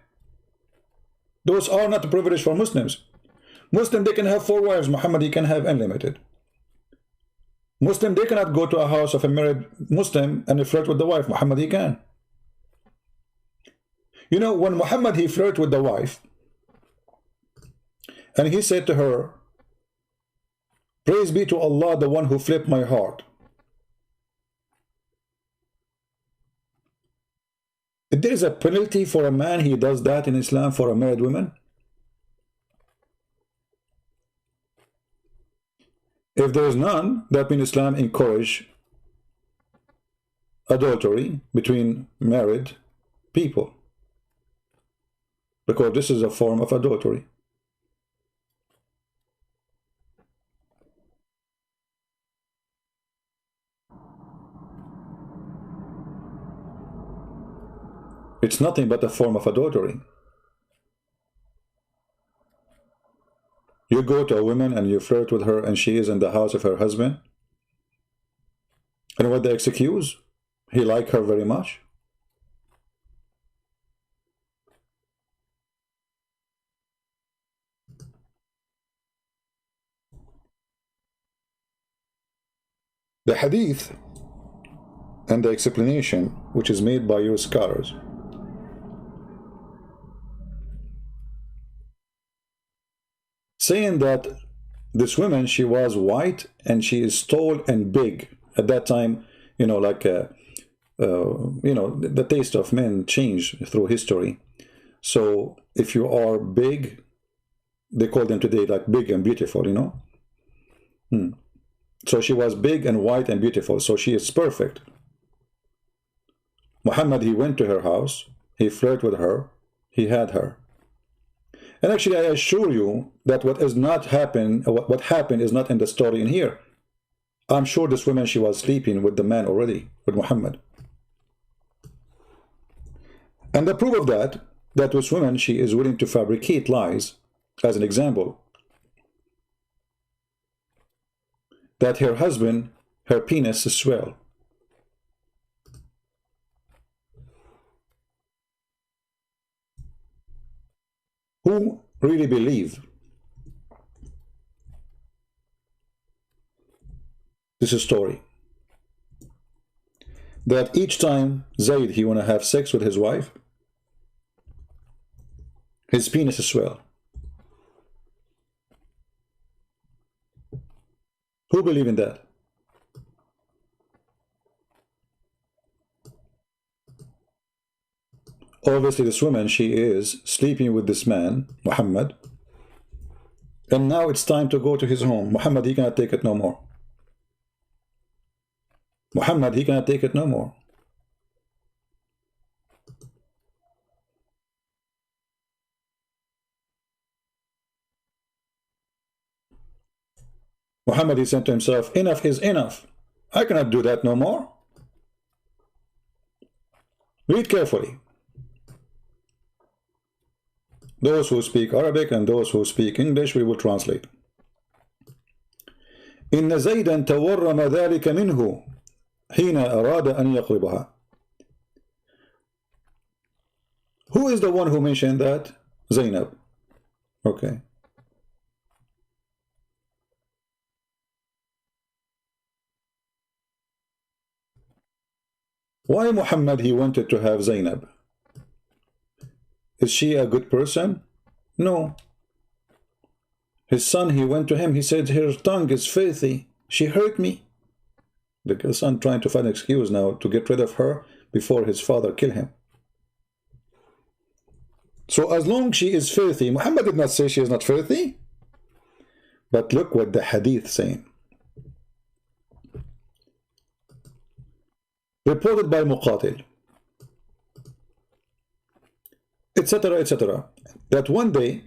Those are not a privilege for Muslims. Muslim, they can have 4 wives. Muhammad, he can have unlimited. Muslim, they cannot go to a house of a married Muslim and flirt with the wife. Muhammad, he can. You know, when Muhammad, he flirted with the wife, and he said to her, praise be to Allah, the one who flipped my heart. There is a penalty for a man, he does that in Islam for a married woman. If there is none, that means Islam encourage adultery between married people, because this is a form of adultery. It's nothing but a form of adultery. You go to a woman and you flirt with her, and she is in the house of her husband, and what the excuse? He liked her very much. The hadith and the explanation which is made by your scholars saying that this woman, she was white and she is tall and big. At that time, you know, like you know, the taste of men changed through history. So if you are big, they call them today like big and beautiful, you know. So she was big and white and beautiful, so she is perfect. Muhammad, he went to her house, he flirted with her, he had her. And actually, I assure you that what happened is not in the story in here. I'm sure this woman, she was sleeping with the man already, with Muhammad. And the proof of that this woman, she is willing to fabricate lies, as an example, that her husband, her penis is swell. Who really believe this is story? That each time Zayd, he want to have sex with his wife, his penis is swell. Who believe in that? Obviously this woman, she is sleeping with this man, Muhammad, and now it's time to go to his home. Muhammad, he cannot take it no more. Muhammad, he cannot take it no more. Muhammad, he said to himself, enough is enough. I cannot do that no more. Read carefully. Those who speak Arabic and those who speak English, we will translate. إن زيدا تورم ذلك منه حين أراد أن يقربها. Who is the one who mentioned that? Zainab. Okay. Why Muhammad he wanted to have Zainab? Is she a good person? No. His son, he went to him, he said, her tongue is filthy. She hurt me. The son trying to find an excuse now to get rid of her before his father kill him. So as long she is filthy, Muhammad did not say she is not filthy. But look what the hadith saying. Reported by Muqatil, etc., etc., that one day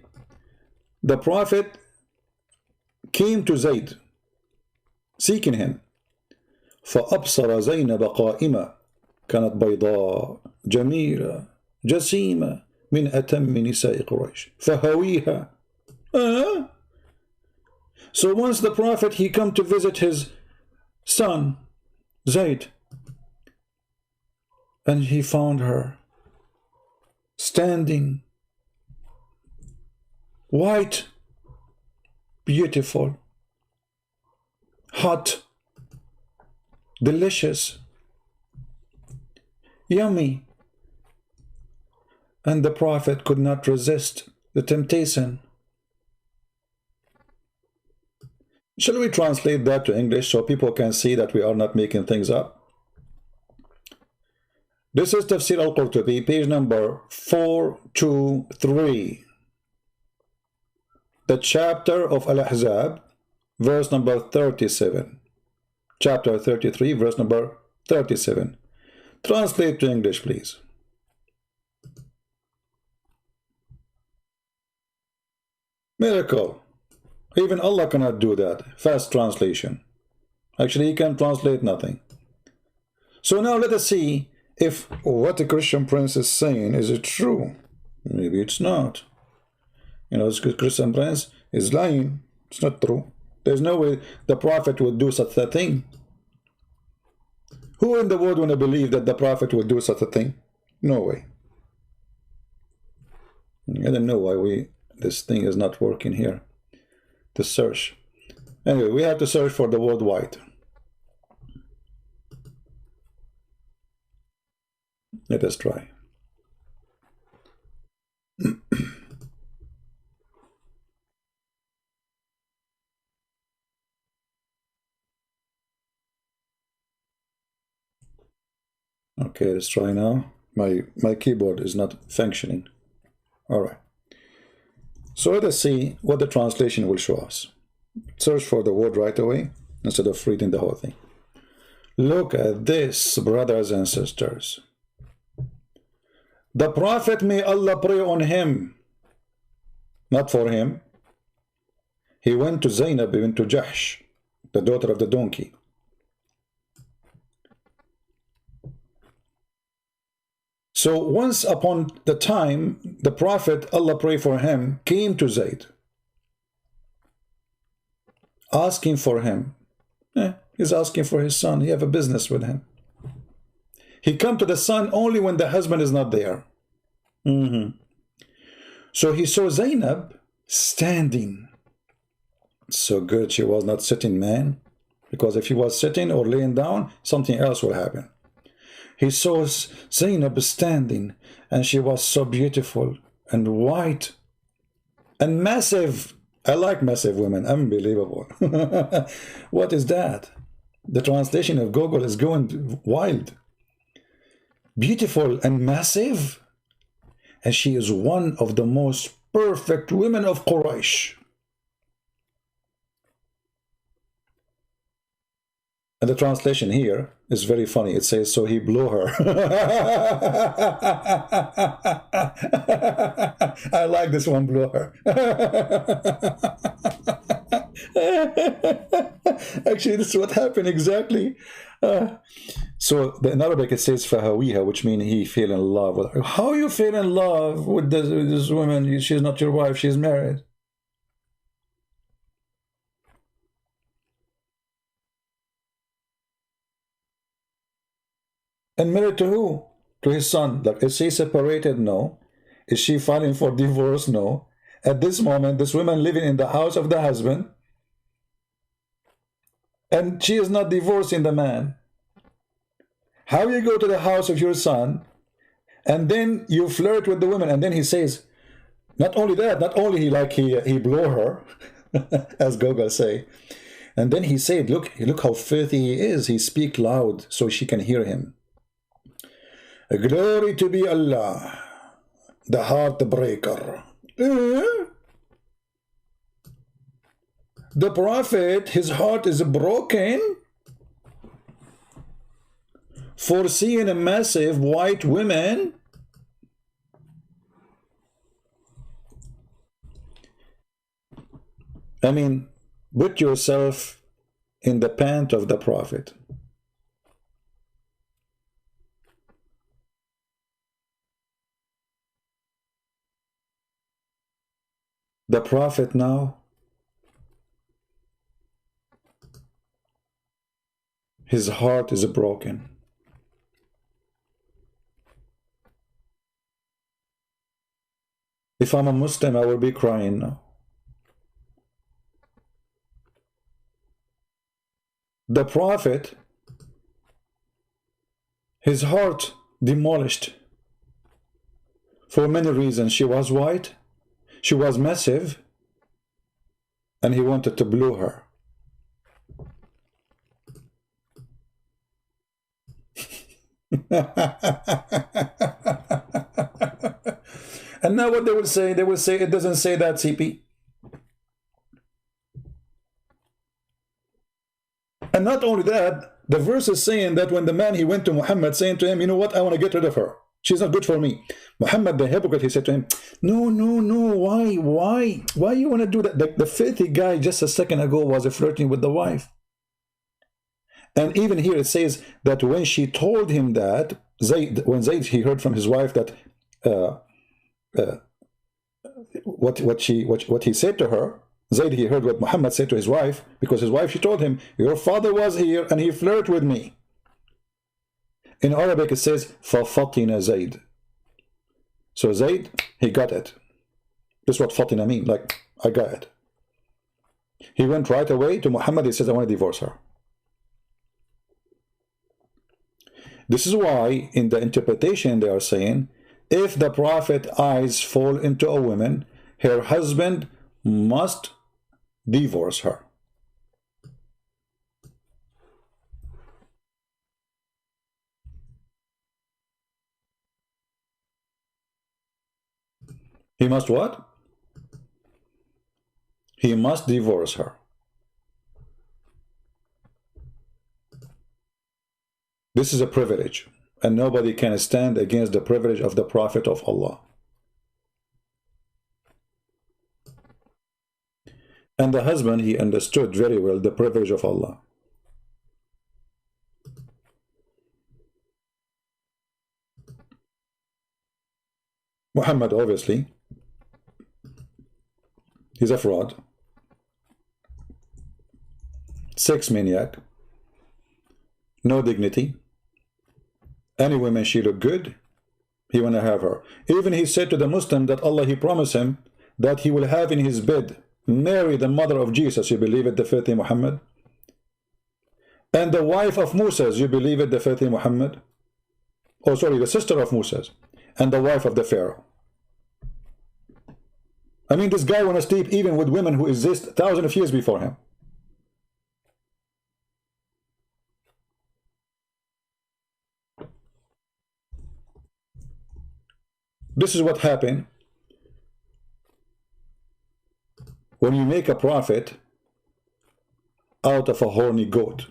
the Prophet came to Zayd seeking him. فأبصر زينب قائمة كانت بيضاء جميلة جسيمة من أتم نساء قريش فهويها. So once the Prophet he come to visit his son Zayd, and he found her standing, white, beautiful, hot, delicious, yummy. And the Prophet could not resist the temptation. Shall we translate that to English so people can see that we are not making things up? This is Tafsir al-Qurtubi, page number 423. The chapter of Al-Ahzab, verse number 37. Chapter 33, verse number 37. Translate to English, please. Miracle. Even Allah cannot do that. Fast translation. Actually, He can translate nothing. So now let us see if what the Christian Prince is saying, is it true? Maybe it's not. You know, this Christian Prince is lying. It's not true. There's no way the Prophet would do such a thing. Who in the world want to believe that the Prophet would do such a thing? No way. I don't know why this thing is not working here. To search. Anyway, we have to search for the worldwide. Let us try. Okay, let's try now. My keyboard is not functioning. All right. So let us see what the translation will show us. Search for the word right away instead of reading the whole thing. Look at this, brothers and sisters. The Prophet, may Allah pray on him, not for him. He went to Zainab, he went to Jahsh, the daughter of the donkey. So once upon the time, the Prophet, Allah pray for him, came to Zayd, asking for him. He's asking for his son. He have a business with him. He come to the son only when the husband is not there. So he saw Zainab standing. So good she was not sitting, man. Because if she was sitting or laying down, something else will happen. He saw Zainab standing, and she was so beautiful and white and massive. I like massive women. Unbelievable. What is that? The translation of Google is going wild. Beautiful and massive. And she is one of the most perfect women of Quraysh. And the translation here is very funny. It says, so he blew her. I like this one, blew her. Actually, this is what happened exactly. So in Arabic it says fahawiha, which means he fell in love with her. How you fell in love with this woman? She's not your wife, she's married. And married to who? To his son. Like, is she separated? No. Is she filing for divorce? No. At this moment, this woman living in the house of the husband, and she is not divorcing the man. How you go to the house of your son, and then you flirt with the woman, and then he says, not only that, not only he blew her, as Google say, and then he said, look how filthy he is. He speak loud so she can hear him. Glory to be Allah, the heartbreaker. The Prophet, his heart is broken for seeing a massive white woman. I mean, put yourself in the pant of the Prophet. The Prophet now, his heart is broken. If I'm a Muslim, I will be crying now. The Prophet, his heart demolished for many reasons. She was white, she was massive, and he wanted to blow her. And now what they will say it doesn't say that, CP. And not only that, the verse is saying that when the man, he went to Muhammad saying to him, you know what, I want to get rid of her. She's not good for me. Muhammad, the hypocrite, he said to him, no, why you want to do that? The filthy guy just a second ago was flirting with the wife. And even here it says that when she told him that, when Zayd, he heard from his wife that what he said to her, Zayd, he heard what Muhammad said to his wife, because his wife, she told him, your father was here and he flirted with me. In Arabic it says, فَفَطِنَ Zayd. So Zayd, he got it. This is what fatina mean, like, I got it. He went right away to Muhammad, he says, I want to divorce her. This is why in the interpretation they are saying, if the Prophet's eyes fall into a woman, her husband must divorce her. He must what? He must divorce her. This is a privilege, and nobody can stand against the privilege of the Prophet of Allah. And the husband, he understood very well the privilege of Allah. Muhammad, obviously, he's a fraud, sex maniac, no dignity. Any woman, she look good, he want to have her. Even he said to the Muslim that Allah, he promised him that he will have in his bed Mary, the mother of Jesus. You believe it, the filthy Muhammad? And the wife of Moses, you believe it, the filthy Muhammad? Oh, sorry, the sister of Moses, and the wife of the Pharaoh. I mean, this guy want to sleep even with women who exist thousands of years before him. This is what happened when you make a prophet out of a horny goat.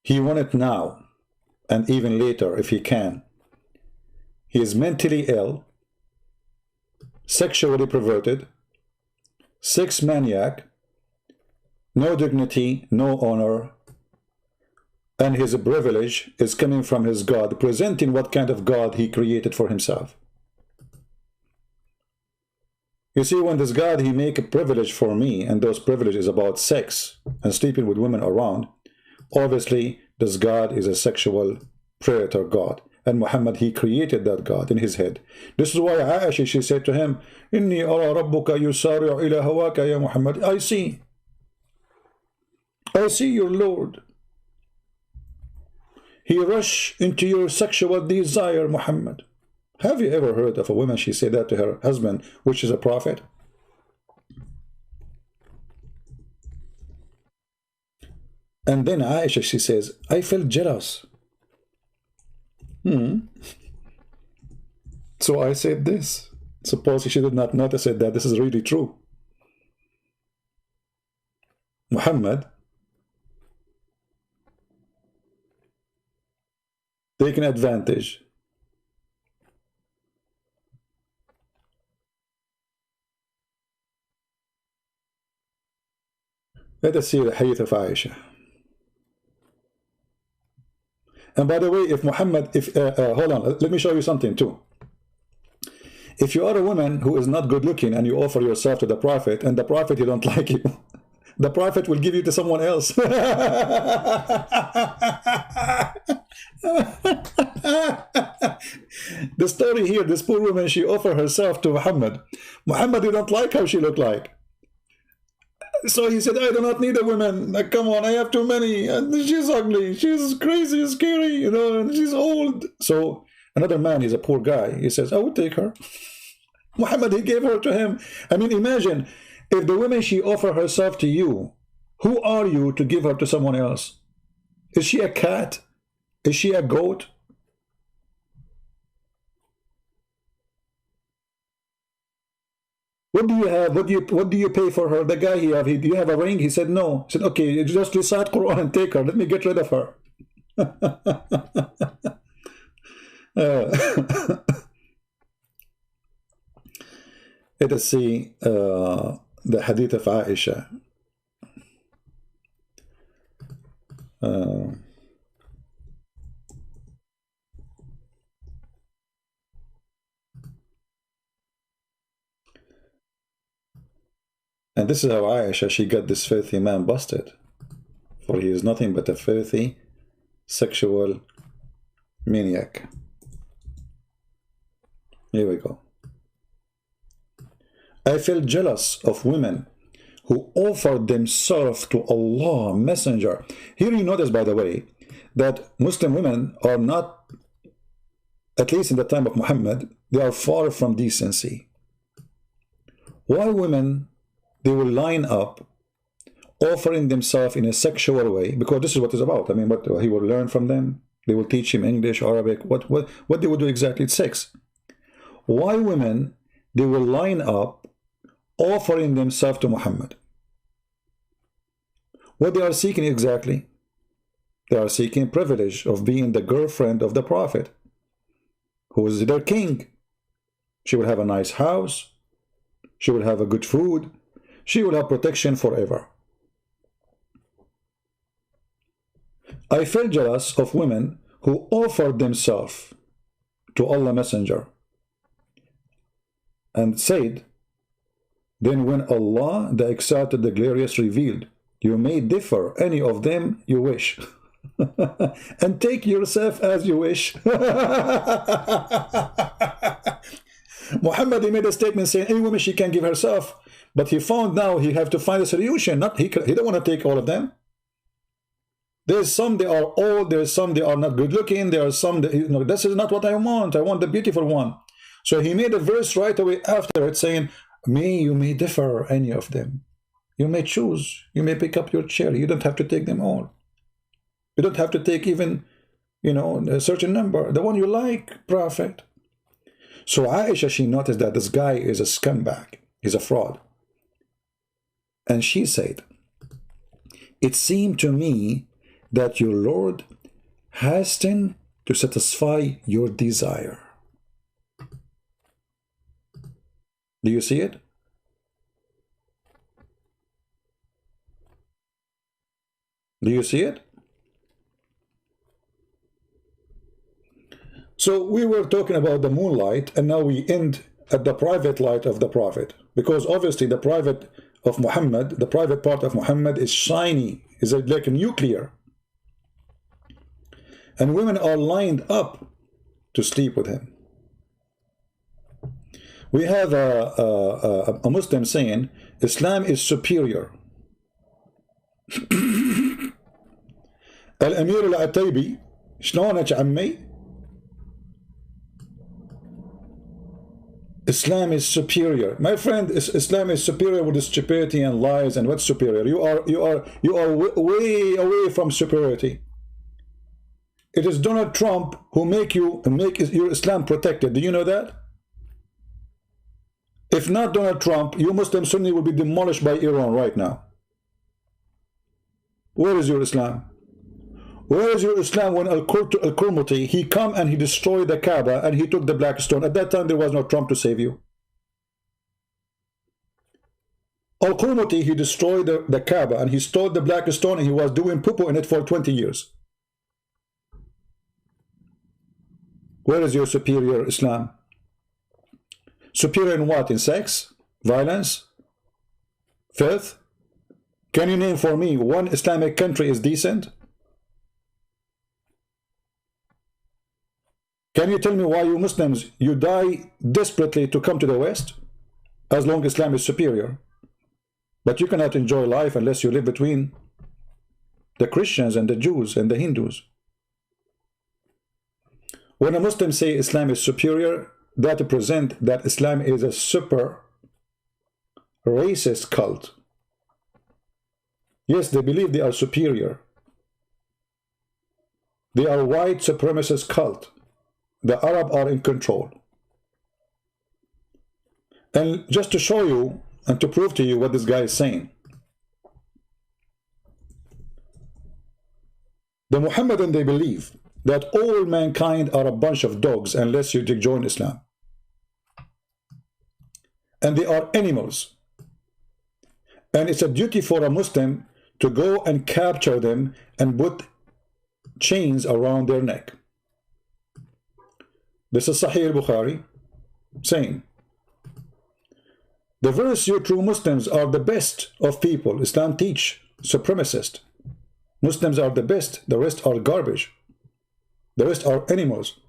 He wants it now, and even later if he can. He is mentally ill, sexually perverted, sex maniac, no dignity, no honor, and his privilege is coming from his God, presenting what kind of God he created for himself. You see, when this God, he make a privilege for me, and those privileges about sex and sleeping with women around, obviously this God is a sexual predator God. And Muhammad, he created that God in his head. This is why Aisha, she said to him, Inni ara rabbuka yusari'u ila hawaka ya Muhammad. I see your Lord. He rushed into your sexual desire, Muhammad. Have you ever heard of a woman, she said that to her husband, which is a prophet? And then Aisha, she says, I felt jealous. So I said this. Suppose she did not notice it, that this is really true. Muhammad taking advantage. Let us see the hadith of Aisha. And by the way, if Muhammad, hold on, let me show you something too. If you are a woman who is not good looking and you offer yourself to the Prophet, and the Prophet, he don't like you, the Prophet will give you to someone else. The story here, this poor woman, she offered herself to Muhammad. Muhammad did not like how she looked like. So he said, I do not need a woman. Like, come on, I have too many. And she's ugly. She's crazy, scary, you know, and she's old. So another man, he's a poor guy. He says, I would take her. Muhammad, he gave her to him. I mean, imagine if the woman, she offered herself to you, who are you to give her to someone else? Is she a cat? Is she a goat? What do you have? What do you pay for her? The guy he have, do you have a ring? He said no. He said, okay, just recite Quran and take her. Let me get rid of her. Let us see the hadith of Aisha. And this is how Aisha, she got this filthy man busted. For he is nothing but a filthy sexual maniac. Here we go. I felt jealous of women who offered themselves to Allah Messenger. Here you notice, by the way, that Muslim women are not, at least in the time of Muhammad, they are far from decency. Why women, they will line up offering themselves in a sexual way, because this is what it's about. I mean, what he will learn from them. They will teach him English, Arabic, what they will do exactly. It's sex. Why women, they will line up offering themselves to Muhammad. What they are seeking exactly? They are seeking privilege of being the girlfriend of the Prophet, who is their king. She will have a nice house. She will have a good food. She will have protection forever. I felt jealous of women who offered themselves to Allah Messenger and said, then when Allah, the Exalted, the Glorious, revealed, you may differ any of them you wish, and take yourself as you wish. Muhammad, he made a statement saying any woman she can give herself, but he found now he have to find a solution. Not he don't want to take all of them. There's some they are old, there's some they are not good looking, there are some that, you know, this is not what I want the beautiful one. So he made a verse right away after it saying, you may differ any of them. You may choose, you may pick up your chair, you don't have to take them all. You don't have to take even, you know, a certain number, the one you like, Prophet. So Aisha, she noticed that this guy is a scumbag, he's a fraud. And she said, it seemed to me that your Lord hastened to satisfy your desire. Do you see it? Do you see it? So we were talking about the moonlight, and now we end at the private light of the Prophet, because obviously the private of Muhammad, the private part of Muhammad is shiny, is like a nuclear, and women are lined up to sleep with him. We have a Muslim saying Islam is superior. الأمير العتيبي شلونك عمي؟ Islam is superior, my friend. Islam is superior with stupidity and lies. And what's superior? You are way away from superiority. It is Donald Trump who make your Islam protected. Do you know that? If not Donald Trump, you Muslim Sunni will be demolished by Iran right now. Where is your Islam? Where is your Islam when Al-Qurmuti, he come and he destroyed the Kaaba and he took the black stone? At that time there was no Trump to save you. Al-Qurmuti, he destroyed the Kaaba and he stole the black stone and he was doing poo-poo in it for 20 years. Where is your superior Islam? Superior in what? In sex? Violence? Filth? Can you name for me one Islamic country is decent? Can you tell me why you Muslims, you die desperately to come to the West, as long as Islam is superior? But you cannot enjoy life unless you live between the Christians and the Jews and the Hindus. When a Muslim say Islam is superior, that represents that Islam is a super racist cult. Yes, they believe they are superior. They are white supremacist cult. The Arab are in control. And just to show you and to prove to you what this guy is saying, the Muhammadan, they believe that all mankind are a bunch of dogs unless you join Islam. And they are animals. And it's a duty for a Muslim to go and capture them and put chains around their neck. This is Sahih al-Bukhari saying, the verse, you true Muslims are the best of people. Islam teach supremacist. Muslims are the best, the rest are garbage. The rest are animals.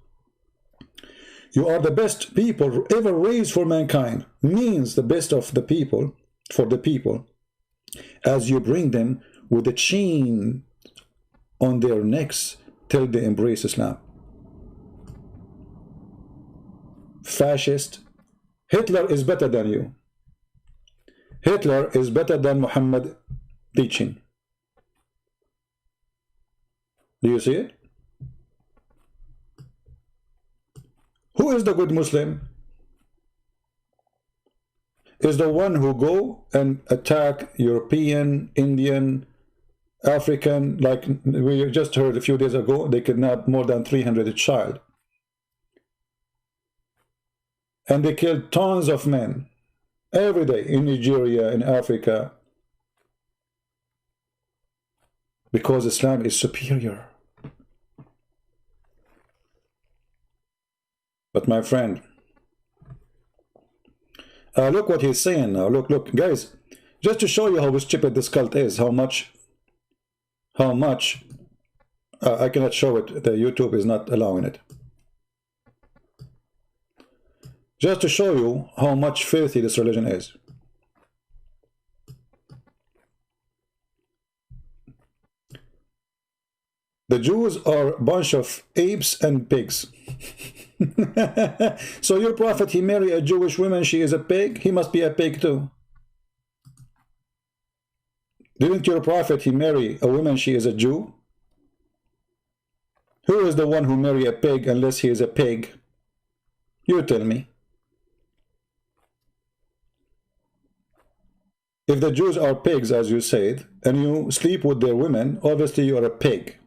You are the best people ever raised for mankind, means the best of the people, for the people, as you bring them with a chain on their necks till they embrace Islam. Fascist. Hitler is better than you. Hitler is better than Muhammad teaching. Do you see it? Who is the good Muslim? Is the one who go and attack European, Indian, African, like we just heard a few days ago, they kidnapped more than 300 child. And they killed tons of men every day in Nigeria, in Africa, because Islam is superior. But my friend, look what he's saying now. Look, guys, just to show you how stupid this cult is, how much, I cannot show it, the YouTube is not allowing it. Just to show you how much filthy this religion is. The Jews are a bunch of apes and pigs. So your prophet, he married a Jewish woman, she is a pig, he must be a pig too. Didn't your prophet, he marry a woman, she is a Jew? Who is the one who marry a pig unless he is a pig? You tell me. If the Jews are pigs, as you said, and you sleep with their women, obviously you are a pig.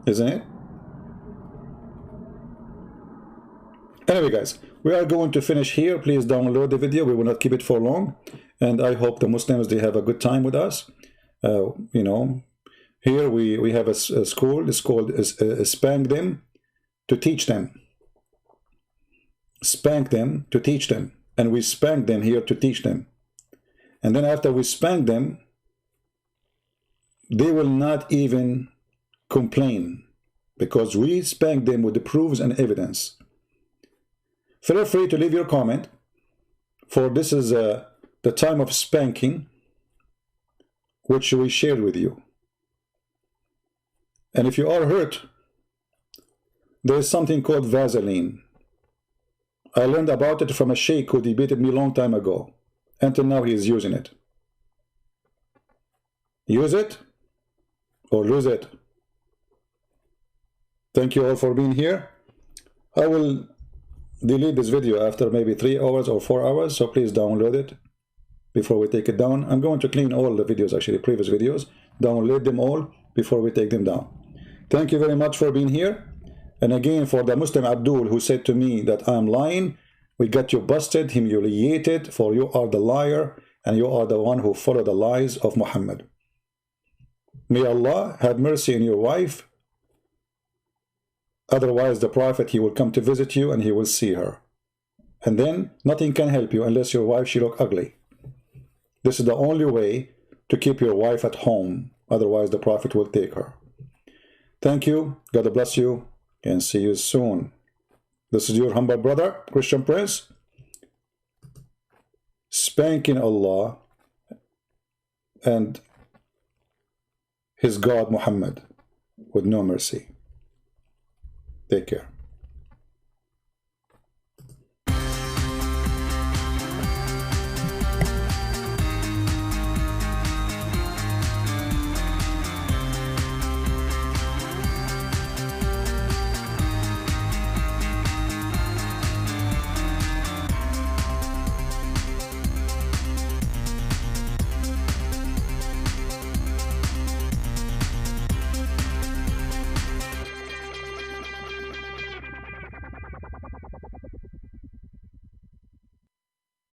Isn't it? Anyway, guys, we are going to finish here. Please download the video. We will not keep it for long. And I hope the Muslims, they have a good time with us. You know, here we have a school. It's called Spank Them to Teach Them. Spank them to teach them. And we spank them here to teach them. And then after we spank them, they will not even complain, because we spank them with the proofs and evidence. Feel free to leave your comment, for this is the time of spanking which we shared with you. And if you are hurt, there is something called Vaseline. I learned about it from a sheikh who debated me a long time ago. Until now he is using it. Use it or lose it. Thank you all for being here. I will delete this video after maybe 3 hours or 4 hours, so please download it before we take it down. I'm going to clean all the videos, actually previous videos, download them all before we take them down. Thank you very much for being here. And again, for the Muslim Abdul who said to me that I'm lying, we got you busted, humiliated, for you are the liar and you are the one who followed the lies of Muhammad. May Allah have mercy on your wife. Otherwise, the Prophet, he will come to visit you and he will see her. And then nothing can help you unless your wife, she look ugly. This is the only way to keep your wife at home. Otherwise, the Prophet will take her. Thank you. God bless you. And see you soon. This is your humble brother, Christian Prince, spanking Allah and his God Muhammad with no mercy. Take care.